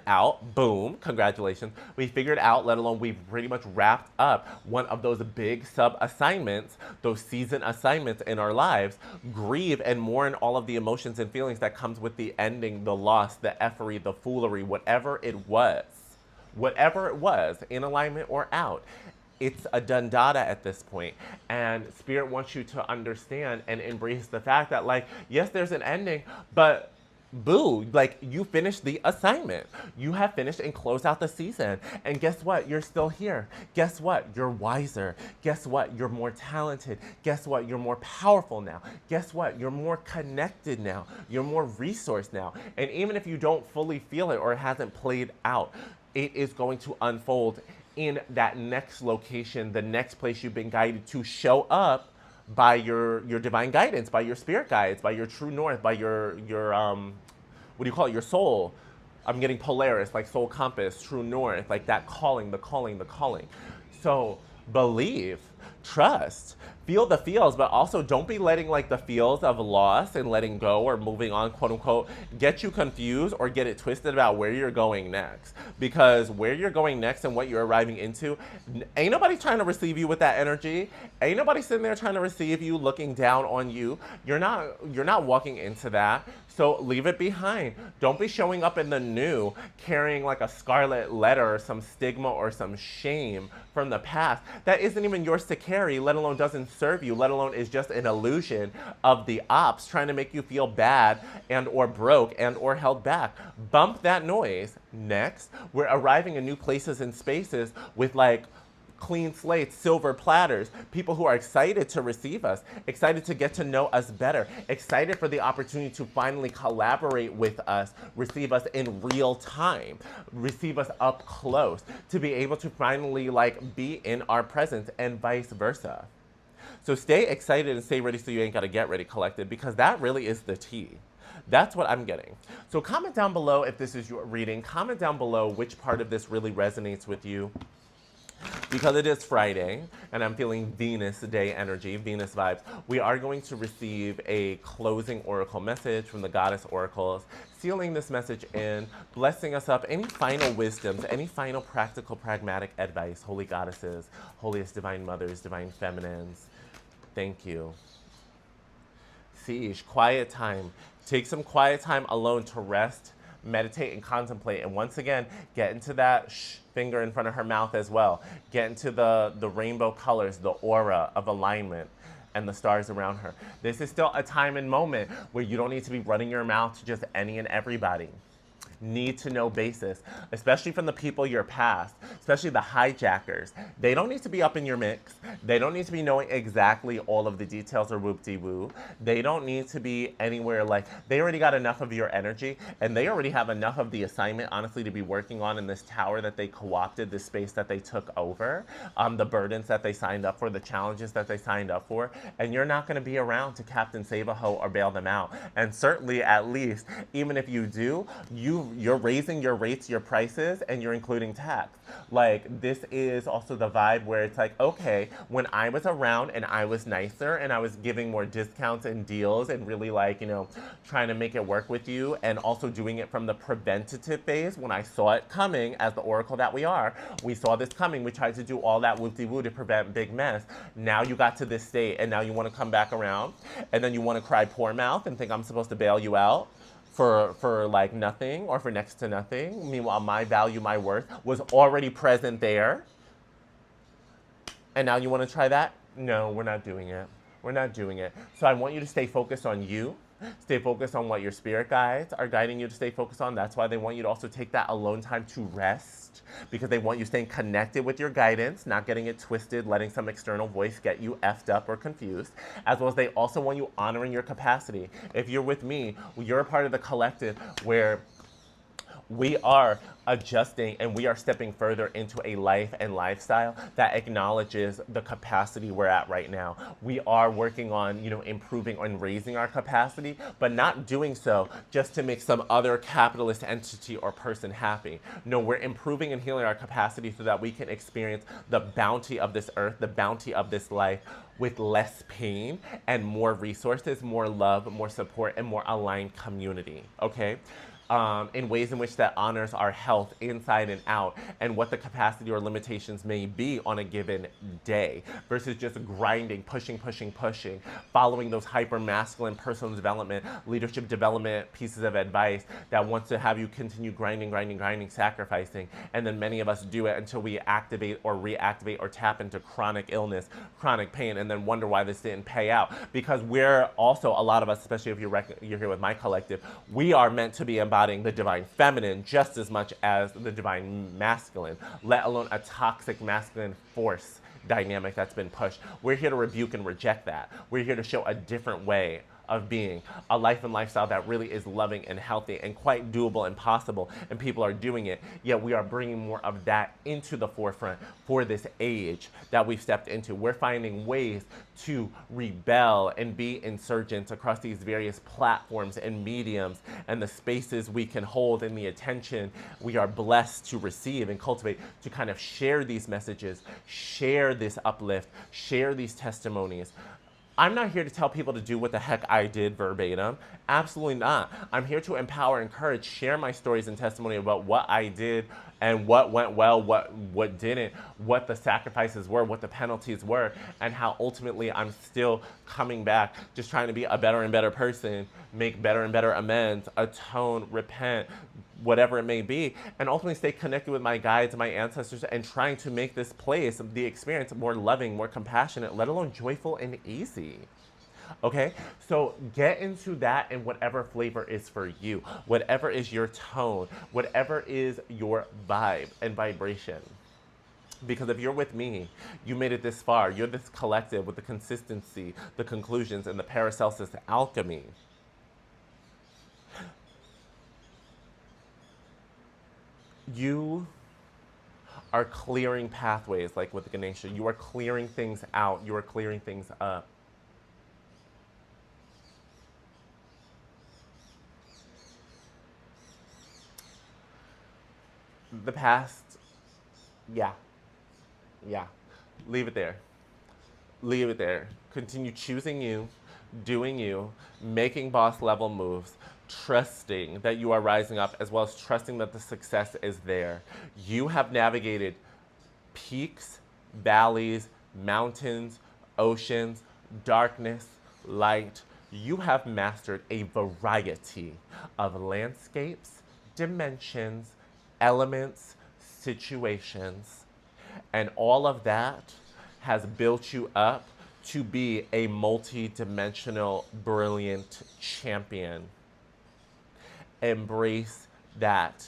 out, boom, congratulations. We figured out, let alone we've pretty much wrapped up one of those big sub assignments, those season assignments in our lives, grieve and mourn all of the emotions and feelings that comes with the ending, the loss, the effery, the foolery, whatever it was, in alignment or out. It's a done data at this point. And Spirit wants you to understand and embrace the fact that, like, yes, there's an ending, but boo, like, you finished the assignment. You have finished and closed out the season. And guess what? You're still here. Guess what? You're wiser. Guess what? You're more talented. Guess what? You're more powerful now. Guess what? You're more connected now. You're more resourced now. And even if you don't fully feel it or it hasn't played out, it is going to unfold in that next location, the next place you've been guided to show up by your divine guidance, by your spirit guides, by your true north, by your what do you call it, your soul. I'm getting Polaris, like soul compass, true north, like that calling, the calling, the calling. So believe, trust, feel the feels, but also don't be letting like the feels of loss and letting go or moving on, quote unquote, get you confused or get it twisted about where you're going next. Because where you're going next and what you're arriving into, ain't nobody trying to receive you with that energy. Ain't nobody sitting there trying to receive you, looking down on you. You're not walking into that. So leave it behind. Don't be showing up in the new carrying like a scarlet letter or some stigma or some shame from the past that isn't even yours to carry, let alone doesn't serve you, let alone is just an illusion of the ops trying to make you feel bad and or broke and or held back. Bump that noise. Next, we're arriving in new places and spaces with like clean slates, silver platters, people who are excited to receive us, excited to get to know us better, excited for the opportunity to finally collaborate with us, receive us in real time, receive us up close, to be able to finally like be in our presence and vice versa. So stay excited and stay ready so you ain't gotta get ready, collective, because that really is the tea. That's what I'm getting. So comment down below if this is your reading. Comment down below which part of this really resonates with you. Because it is Friday, and I'm feeling Venus Day energy, Venus vibes, we are going to receive a closing oracle message from the goddess oracles, sealing this message in, blessing us up. Any final wisdoms, any final practical, pragmatic advice, holy goddesses, holiest divine mothers, divine feminines, thank you. Siege, quiet time. Take some quiet time alone to rest, meditate, and contemplate. And once again, get into that finger in front of her mouth as well. Get into the rainbow colors, the aura of alignment, and the stars around her. This is still a time and moment where you don't need to be running your mouth to just any and everybody. Need to know basis, especially from the people you're past, especially the hijackers. They don't need to be up in your mix. They don't need to be knowing exactly all of the details or whoop-de-woo. They don't need to be anywhere like, they already got enough of your energy and they already have enough of the assignment, honestly, to be working on in this tower that they co-opted, this space that they took over, the burdens that they signed up for, the challenges that they signed up for, and you're not gonna be around to Captain Save a Ho or bail them out. And certainly, at least, even if you do, you're raising your rates, your prices, and you're including tax. Like, this is also the vibe where it's like, okay, when I was around and I was nicer and I was giving more discounts and deals and really like, you know, trying to make it work with you and also doing it from the preventative phase when I saw it coming as the oracle that we are, we saw this coming, we tried to do all that whoop-de-woo to prevent big mess. Now you got to this state and now you want to come back around and then you want to cry poor mouth and think I'm supposed to bail you out. for like nothing or for next to nothing. Meanwhile, my value, my worth was already present there. And now you want to try that? No, we're not doing it. We're not doing it. So I want you to stay focused on you. Stay focused on what your spirit guides are guiding you to stay focused on. That's why they want you to also take that alone time to rest, because they want you staying connected with your guidance, not getting it twisted, letting some external voice get you effed up or confused, as well as they also want you honoring your capacity. If you're with me, you're a part of the collective where we are adjusting and we are stepping further into a life and lifestyle that acknowledges the capacity we're at right now. We are working on, improving and raising our capacity, but not doing so just to make some other capitalist entity or person happy. No, we're improving and healing our capacity so that we can experience the bounty of this earth, the bounty of this life, with less pain and more resources, more love, more support, and more aligned community, okay? In ways in which that honors our health inside and out, and what the capacity or limitations may be on a given day, versus just grinding, pushing, following those hyper masculine personal development, leadership development pieces of advice that wants to have you continue grinding, sacrificing. And then many of us do it until we activate or reactivate or tap into chronic illness, chronic pain, and then wonder why this didn't pay out. Because we're also, a lot of us, especially if you're here with my collective, we are meant to be embodying the divine feminine just as much as the divine masculine, let alone a toxic masculine force dynamic that's been pushed. We're here to rebuke and reject that. We're here to show a different way of being, a life and lifestyle that really is loving and healthy and quite doable and possible, and people are doing it. Yet we are bringing more of that into the forefront for this age that we've stepped into. We're finding ways to rebel and be insurgents across these various platforms and mediums and the spaces we can hold and the attention we are blessed to receive and cultivate, to kind of share these messages, share this uplift, share these testimonies. I'm not here to tell people to do what the heck I did verbatim. Absolutely not. I'm here to empower, encourage, share my stories and testimony about what I did and what went well, what didn't, what the sacrifices were, what the penalties were, and how ultimately I'm still coming back, just trying to be a better and better person, make better and better amends, atone, repent, whatever it may be, and ultimately stay connected with my guides and my ancestors, and trying to make this place, the experience, more loving, more compassionate, let alone joyful and easy. Okay, so get into that in whatever flavor is for you, whatever is your tone, whatever is your vibe and vibration. Because if you're with me, you made it this far, you're this collective with the consistency, the conclusions, and the Paracelsus alchemy. You are clearing pathways, like with Ganesha. You are clearing things out. You are clearing things up. The past, yeah. Leave it there. Leave it there. Continue choosing you, doing you, making boss level moves, trusting that you are rising up, as well as trusting that the success is there. You have navigated peaks, valleys, mountains, oceans, darkness, light. You have mastered a variety of landscapes, dimensions, elements, situations, and all of that has built you up to be a multi-dimensional, brilliant champion. Embrace that,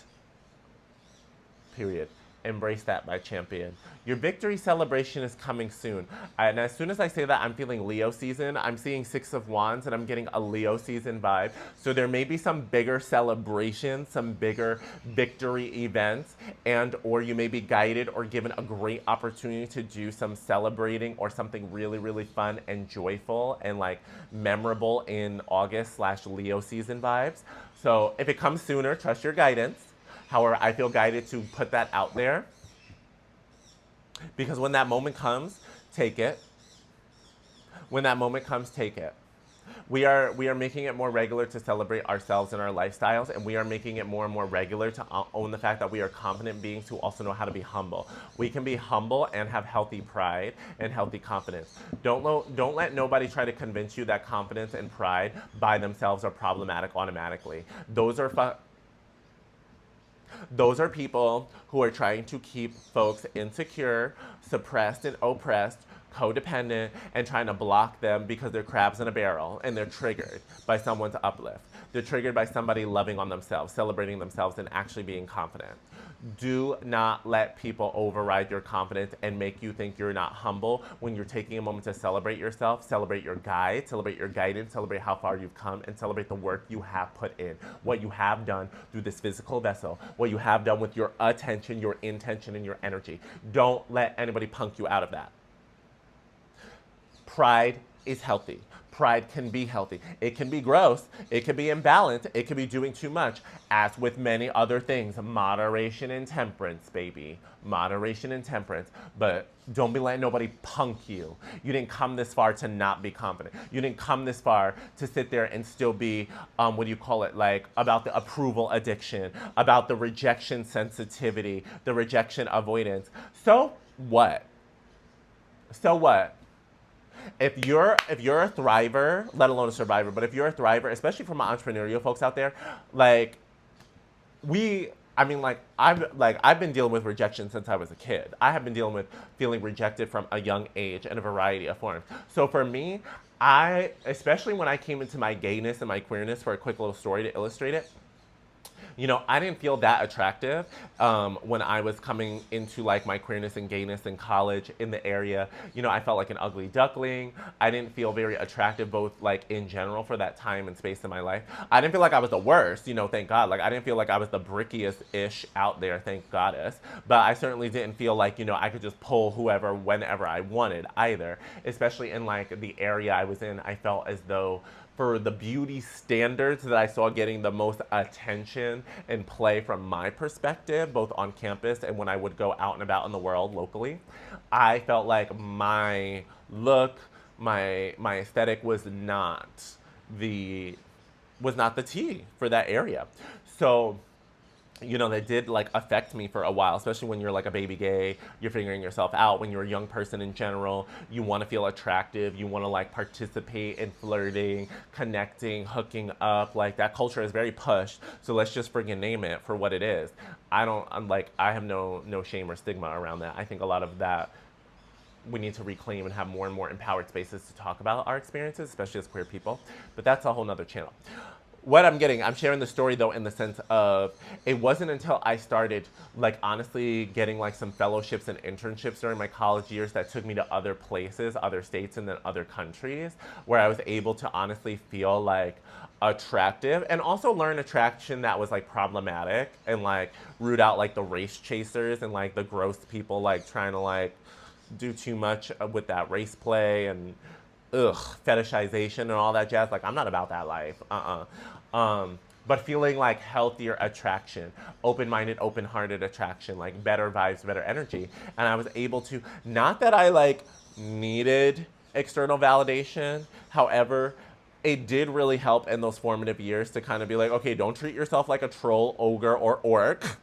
period. Embrace that, my champion. Your victory celebration is coming soon. And as soon as I say that, I'm feeling Leo season. I'm seeing Six of Wands, and I'm getting a Leo season vibe. So there may be some bigger celebrations, some bigger victory events, and or you may be guided or given a great opportunity to do some celebrating or something really, really fun and joyful and like memorable in August/Leo season vibes. So if it comes sooner, trust your guidance. However, I feel guided to put that out there, because when that moment comes, take it. When that moment comes, take it. We are making it more regular to celebrate ourselves and our lifestyles, and we are making it more and more regular to own the fact that we are confident beings who also know how to be humble. We can be humble and have healthy pride and healthy confidence. Don't let nobody try to convince you that confidence and pride by themselves are problematic automatically. Those are people who are trying to keep folks insecure, suppressed, and oppressed, codependent, and trying to block them because they're crabs in a barrel and they're triggered by someone's uplift. They're triggered by somebody loving on themselves, celebrating themselves, and actually being confident. Do not let people override your confidence and make you think you're not humble when you're taking a moment to celebrate yourself, celebrate your guide, celebrate your guidance, celebrate how far you've come, and celebrate the work you have put in, what you have done through this physical vessel, what you have done with your attention, your intention, and your energy. Don't let anybody punk you out of that. Pride is healthy. Pride can be healthy. It can be gross. It can be imbalanced. It can be doing too much. As with many other things, moderation and temperance, baby. Moderation and temperance. But don't be letting nobody punk you. You didn't come this far to not be confident. You didn't come this far to sit there and still be, what do you call it, like about the approval addiction, about the rejection sensitivity, the rejection avoidance. So what? So what? If you're a thriver, let alone a survivor, but if you're a thriver, especially for my entrepreneurial folks out there, like I've been dealing with rejection since I was a kid. I have been dealing with feeling rejected from a young age in a variety of forms. So for me, especially when I came into my gayness and my queerness, for a quick little story to illustrate it, I didn't feel that attractive when I was coming into like my queerness and gayness in college in the area. I felt like an ugly duckling. I didn't feel very attractive, both like in general for that time and space in my life. I didn't feel like I was the worst, thank God. Like I didn't feel like I was the brickiest-ish out there, thank goddess. But I certainly didn't feel like, I could just pull whoever, whenever I wanted either. Especially in like the area I was in, I felt as though for the beauty standards that I saw getting the most attention and play from my perspective, both on campus and when I would go out and about in the world locally, I felt like my look, my aesthetic was not the tea for that area. So that did like affect me for a while, especially when you're like a baby gay, you're figuring yourself out. When you're a young person in general, you want to feel attractive, you want to like participate in flirting, connecting, hooking up. Like that culture is very pushed. So let's just friggin' name it for what it is. I have no shame or stigma around that. I think a lot of that we need to reclaim and have more and more empowered spaces to talk about our experiences, especially as queer people. But that's a whole nother channel. What I'm sharing the story though in the sense of it wasn't until I started like honestly getting like some fellowships and internships during my college years that took me to other places, other states, and then other countries where I was able to honestly feel like attractive and also learn attraction that was like problematic and like root out like the race chasers and like the gross people like trying to like do too much with that race play and fetishization and all that jazz. Like, I'm not about that life. But feeling like healthier attraction, open-minded, open-hearted attraction, like better vibes, better energy. And I was able to, not that I like needed external validation. However, it did really help in those formative years to kind of be like, okay, don't treat yourself like a troll, ogre, or orc.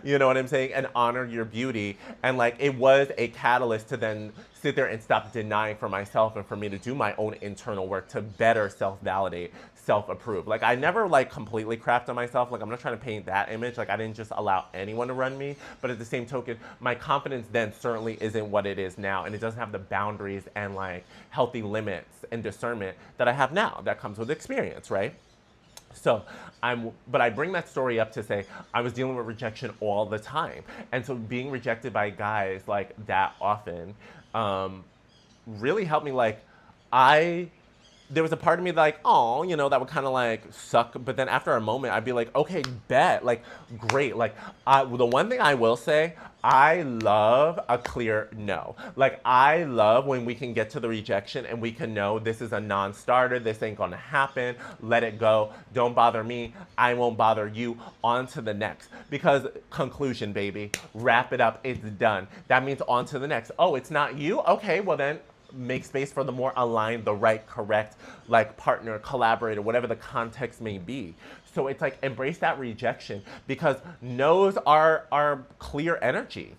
You know what I'm saying? And honor your beauty. And like it was a catalyst to then sit there and stop denying for myself and for me to do my own internal work to better self-validate, self-approve. Like I never like completely crapped on myself. Like I'm not trying to paint that image. Like I didn't just allow anyone to run me. But at the same token, my confidence then certainly isn't what it is now. And it doesn't have the boundaries and like healthy limits and discernment that I have now that comes with experience, right? So but I bring that story up to say I was dealing with rejection all the time. And so being rejected by guys like that often really helped me. Like there was a part of me like, oh, that would kind of like suck. But then after a moment, I'd be like, okay, bet, like, great. Like, the one thing I will say, I love a clear no. Like, I love when we can get to the rejection and we can know this is a non-starter. This ain't gonna happen. Let it go. Don't bother me. I won't bother you. On to the next. Because conclusion, baby. Wrap it up. It's done. That means on to the next. Oh, it's not you? Okay, well then, make space for the more aligned, the right, correct, like partner, collaborator, whatever the context may be. So it's like embrace that rejection because no's are clear energy,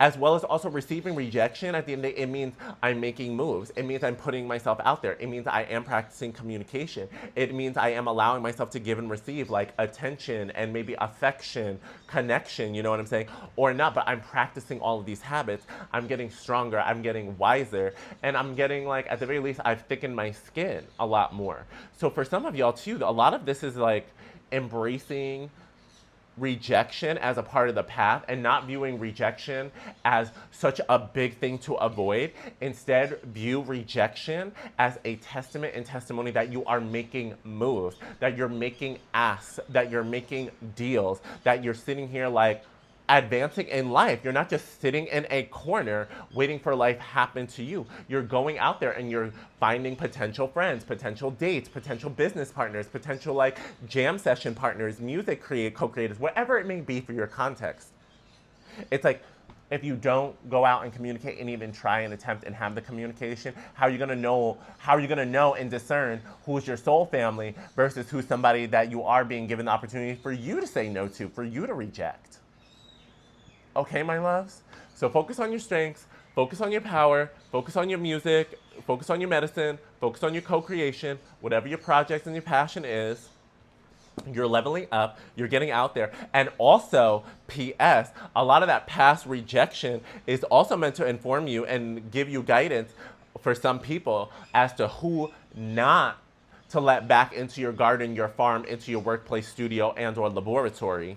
as well as also receiving rejection. At the end of the day, it means I'm making moves. It means I'm putting myself out there. It means I am practicing communication. It means I am allowing myself to give and receive like attention and maybe affection, connection, you know what I'm saying? Or not, but I'm practicing all of these habits. I'm getting stronger, I'm getting wiser, and I'm getting like, at the very least, I've thickened my skin a lot more. So for some of y'all too, a lot of this is like embracing rejection as a part of the path and not viewing rejection as such a big thing to avoid. Instead, view rejection as a testament and testimony that you are making moves, that you're making asks, that you're making deals, that you're sitting here like advancing in life. You're not just sitting in a corner waiting for life happen to you. You're going out there and you're finding potential friends, potential dates, potential business partners, potential like jam session partners, music co-creators, whatever it may be for your context. It's like, if you don't go out and communicate and even try and attempt and have the communication, how are you gonna know and discern who's your soul family versus who's somebody that you are being given the opportunity for you to say no to, for you to reject? Okay, my loves? So focus on your strengths, focus on your power, focus on your music, focus on your medicine, focus on your co-creation, whatever your project and your passion is. You're leveling up, you're getting out there. And also, P.S., a lot of that past rejection is also meant to inform you and give you guidance for some people as to who not to let back into your garden, your farm, into your workplace, studio, and or laboratory.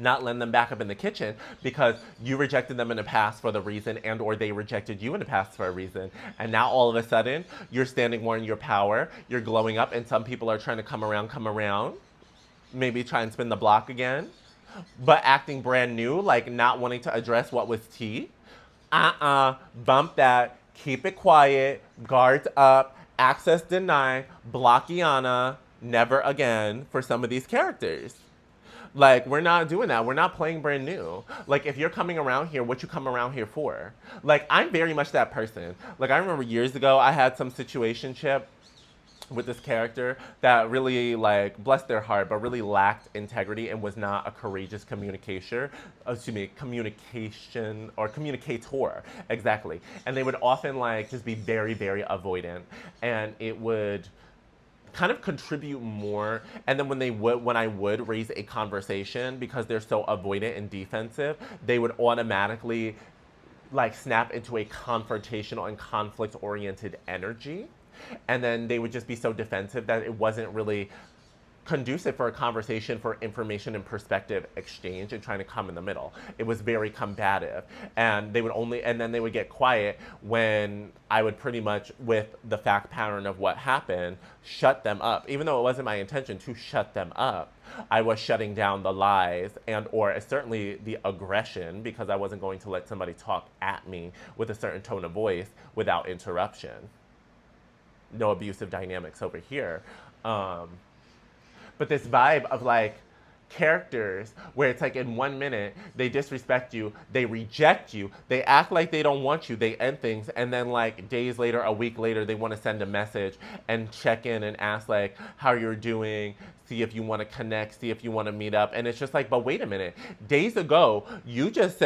Not letting them back up in the kitchen because you rejected them in the past for the reason and or they rejected you in the past for a reason. And now all of a sudden, you're standing more in your power, you're glowing up, and some people are trying to come around, maybe try and spin the block again, but acting brand new, like not wanting to address what was tea. Bump that, keep it quiet, guards up, access denied, blockiana, never again for some of these characters. Like, we're not doing that. We're not playing brand new. Like, if you're coming around here, what you come around here for? Like, I'm very much that person. Like, I remember years ago, I had some situationship with this character that really, like, bless their heart, but really lacked integrity and was not a courageous communicator, exactly. And they would often, like, just be very, very avoidant. And it would kind of contribute more. And then when I would raise a conversation, because they're so avoidant and defensive, they would automatically like snap into a confrontational and conflict oriented energy. And then they would just be so defensive that it wasn't really conducive for a conversation, for information and perspective exchange and trying to come in the middle. It was very combative. And then they would get quiet when I would pretty much, with the fact pattern of what happened, shut them up. Even though it wasn't my intention to shut them up, I was shutting down the lies and or certainly the aggression, because I wasn't going to let somebody talk at me with a certain tone of voice without interruption. No abusive dynamics over here. But this vibe of like characters where it's like in 1 minute they disrespect you, they reject you, they act like they don't want you, they end things, and then like days later, a week later, they want to send a message and check in and ask like how you're doing, see if you want to connect, see if you want to meet up. And it's just like, but wait a minute. Days ago, you just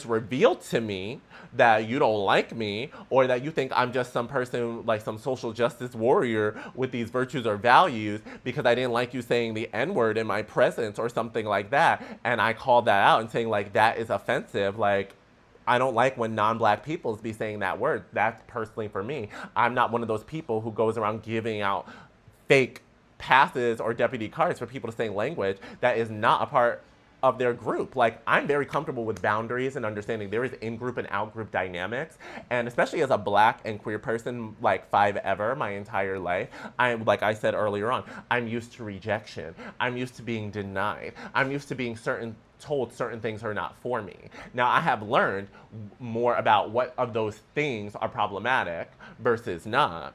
revealed to me that you don't like me, or that you think I'm just some person, like some social justice warrior with these virtues or values, because I didn't like you saying the N-word in my presence or something like that. And I called that out and saying like, that is offensive. Like, I don't like when non-black people be saying that word. That's personally for me. I'm not one of those people who goes around giving out fake passes or deputy cards for people to say language that is not a part of their group. Like, I'm very comfortable with boundaries and understanding there is in-group and out-group dynamics. And especially as a black and queer person, like 5 ever, my entire life, like I said earlier on, I'm used to rejection. I'm used to being denied. I'm used to being told certain things are not for me. Now, I have learned more about what of those things are problematic versus not.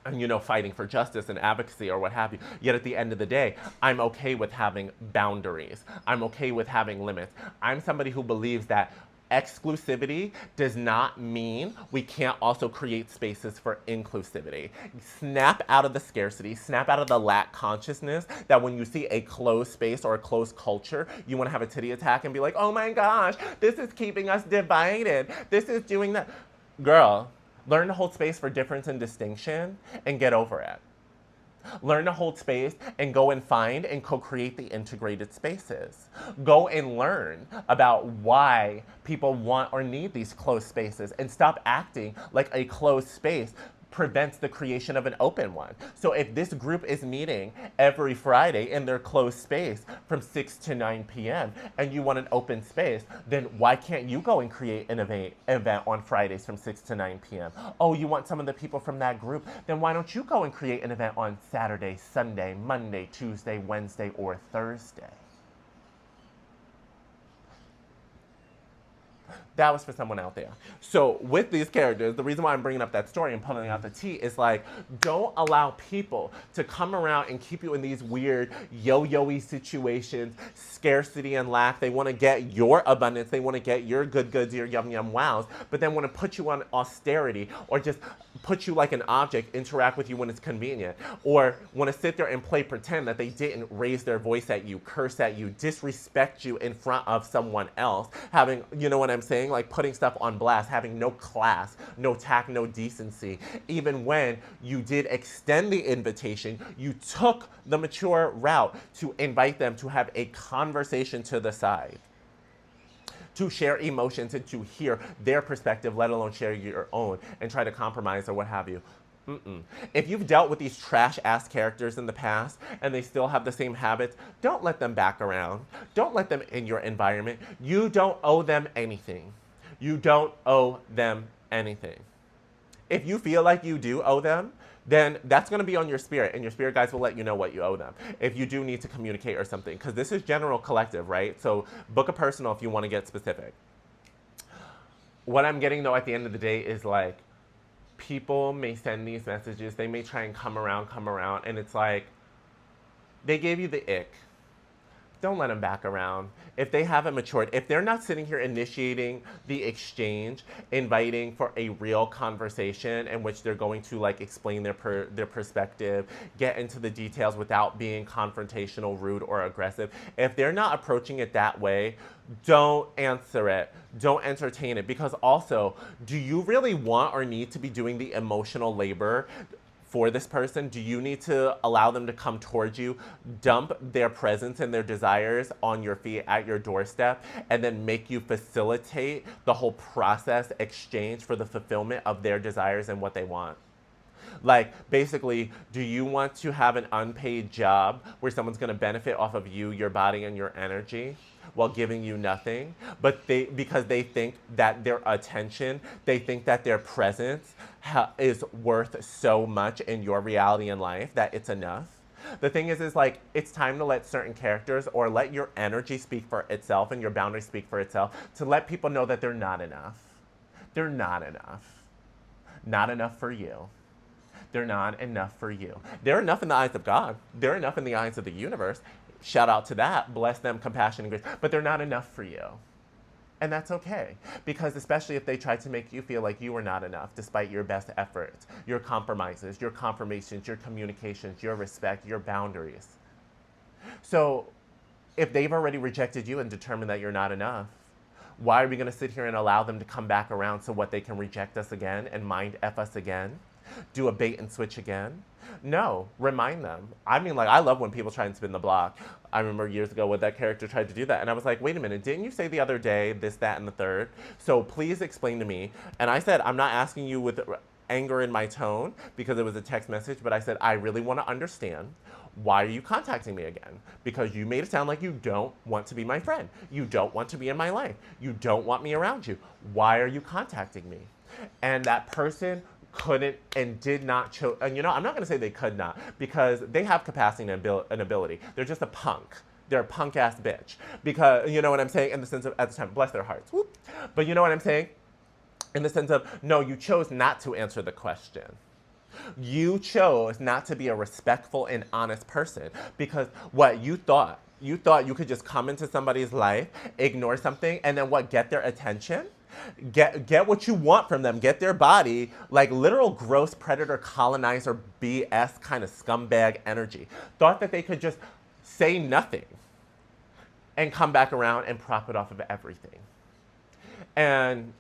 And, you know, fighting for justice and advocacy or what have you. Yet at the end of the day, I'm okay with having boundaries. I'm okay with having limits. I'm somebody who believes that Exclusivity does not mean we can't also create spaces for inclusivity. Snap out of the scarcity, snap out of the lack consciousness that when you see a closed space or a closed culture, you want to have a titty attack and be like, oh my gosh, this is keeping us divided. This is doing that. Girl, learn to hold space for difference and distinction and get over it. Learn to hold space and go and find and co-create the integrated spaces. Go and learn about why people want or need these closed spaces and stop acting like a closed space prevents the creation of an open one. So if this group is meeting every Friday in their closed space from 6 to 9 p.m. and you want an open space, then why can't you go and create an event on Fridays from 6 to 9 p.m.? Oh, you want some of the people from that group? Then why don't you go and create an event on Saturday, Sunday, Monday, Tuesday, Wednesday, or Thursday? That was for someone out there. So with these characters, the reason why I'm bringing up that story and pulling out the tea is like, don't allow people to come around and keep you in these weird yo-yo-y situations, scarcity and lack. They want to get your abundance. They want to get your good goods, your yum-yum wows, but then want to put you on austerity or just put you like an object, interact with you when it's convenient, or want to sit there and play pretend that they didn't raise their voice at you, curse at you, disrespect you in front of someone else, having, you know what I'm saying? Like putting stuff on blast, having no class, no tact, no decency. Even when you did extend the invitation, you took the mature route to invite them to have a conversation to the side, to share emotions and to hear their perspective, let alone share your own and try to compromise or what have you. If you've dealt with these trash-ass characters in the past and they still have the same habits, don't let them back around. Don't let them in your environment. You don't owe them anything. You don't owe them anything. If you feel like you do owe them, then that's going to be on your spirit, and your spirit guides will let you know what you owe them if you do need to communicate or something, because this is general collective, right? So book a personal if you want to get specific. What I'm getting, though, at the end of the day is like, people may send these messages, they may try and come around, and it's like, they gave you the ick. Don't let them back around. If they haven't matured, if they're not sitting here initiating the exchange, inviting for a real conversation in which they're going to like explain their perspective, get into the details without being confrontational, rude, or aggressive, if they're not approaching it that way, don't answer it. Don't entertain it. Because also, do you really want or need to be doing the emotional labor for this person? Do you need to allow them to come towards you, dump their presence and their desires on your feet at your doorstep, and then make you facilitate the whole process, exchange for the fulfillment of their desires and what they want? Like, basically, do you want to have an unpaid job where someone's going to benefit off of you, your body, and your energy while giving you nothing? But because they think that their attention, they think that their presence is worth so much in your reality in life that it's enough? The thing is like, it's time to let certain characters or let your energy speak for itself and your boundaries speak for itself, to let people know that they're not enough. They're not enough. Not enough for you. They're not enough for you. They're enough in the eyes of God. They're enough in the eyes of the universe. Shout out to that. Bless them, compassion, and grace. But they're not enough for you. And that's okay. Because especially if they try to make you feel like you were not enough, despite your best efforts, your compromises, your confirmations, your communications, your respect, your boundaries. So if they've already rejected you and determined that you're not enough, why are we going to sit here and allow them to come back around so what they can reject us again and mind F us again? Do a bait and switch again? No, remind them. I mean, like, I love when people try and spin the block. I remember years ago when that character tried to do that, and I was like, wait a minute, didn't you say the other day this, that, and the third? So please explain to me. And I said, I'm not asking you with anger in my tone because it was a text message, but I said, I really want to understand, why are you contacting me again? Because you made it sound like you don't want to be my friend. You don't want to be in my life. You don't want me around you. Why are you contacting me? And that person couldn't and did not choose. And you know, I'm not going to say they could not, because they have capacity and ability. They're just a punk. They're a punk ass bitch. Because, you know what I'm saying? In the sense of, at the time, bless their hearts. Whoop. But you know what I'm saying? In the sense of, no, you chose not to answer the question. You chose not to be a respectful and honest person because what you thought You thought you could just come into somebody's life, ignore something, and then what, get their attention? Get what you want from them, get their body, like literal gross predator colonizer BS kind of scumbag energy. Thought that they could just say nothing and come back around and profit off of everything. And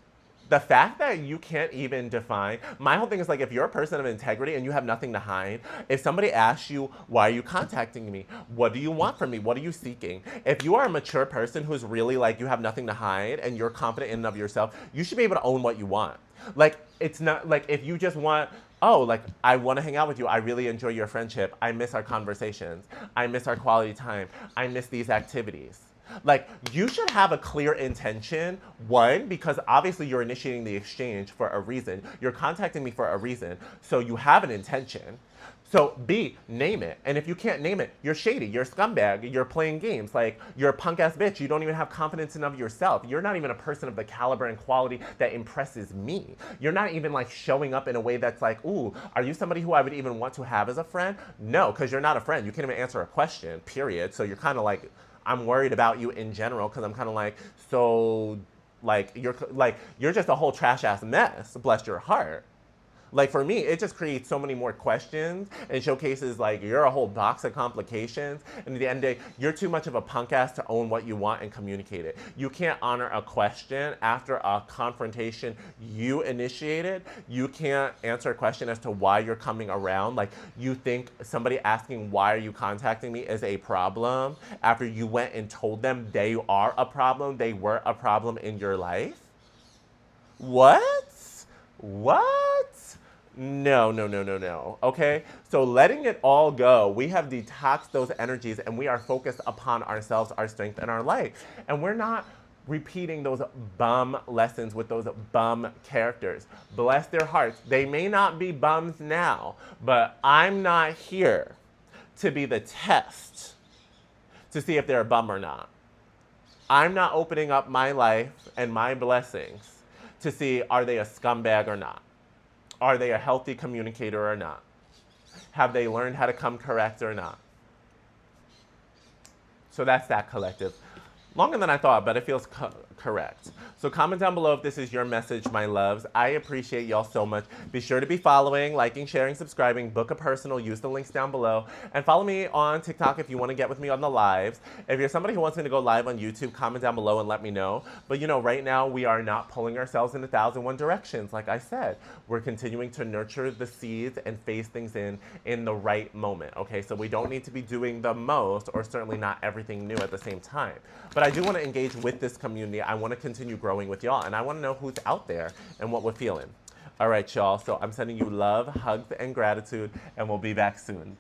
the fact that you can't even define, my whole thing is like, if you're a person of integrity and you have nothing to hide, if somebody asks you, why are you contacting me? What do you want from me? What are you seeking? If you are a mature person who's really like, you have nothing to hide and you're confident in and of yourself, you should be able to own what you want. Like, it's not like if you just want, oh, like, I want to hang out with you. I really enjoy your friendship. I miss our conversations. I miss our quality time. I miss these activities. Like, you should have a clear intention, one, because obviously you're initiating the exchange for a reason. You're contacting me for a reason, so you have an intention. So, B, name it. And if you can't name it, you're shady, you're a scumbag, you're playing games, like, you're a punk-ass bitch, you don't even have confidence in of yourself. You're not even a person of the caliber and quality that impresses me. You're not even, like, showing up in a way that's like, ooh, are you somebody who I would even want to have as a friend? No, because you're not a friend. You can't even answer a question, period. So you're kind of like, I'm worried about you in general, because I'm kind of like, so, like, you're just a whole trash-ass mess, bless your heart. Like, for me, it just creates so many more questions and showcases, like, you're a whole box of complications. And at the end of the day, you're too much of a punk ass to own what you want and communicate it. You can't honor a question after a confrontation you initiated. You can't answer a question as to why you're coming around. Like, you think somebody asking, why are you contacting me, is a problem after you went and told them they are a problem, they were a problem in your life? What? What? No, no, no, no, no. Okay? So letting it all go, we have detoxed those energies and we are focused upon ourselves, our strength, and our light. And we're not repeating those bum lessons with those bum characters. Bless their hearts. They may not be bums now, but I'm not here to be the test to see if they're a bum or not. I'm not opening up my life and my blessings to see, are they a scumbag or not? Are they a healthy communicator or not? Have they learned how to come correct or not? So that's that, collective. Longer than I thought, but it feels correct. So comment down below if this is your message, my loves. I appreciate y'all so much. Be sure to be following, liking, sharing, subscribing, book a personal, use the links down below, and follow me on TikTok if you want to get with me on the lives. If you're somebody who wants me to go live on YouTube, comment down below and let me know. But you know, right now we are not pulling ourselves in 1,001 directions, like I said. We're continuing to nurture the seeds and phase things in the right moment, okay? So we don't need to be doing the most, or certainly not everything new at the same time. But I do want to engage with this community. I want to continue growing with y'all, and I want to know who's out there and what we're feeling. All right, y'all. So I'm sending you love, hugs, and gratitude, and we'll be back soon.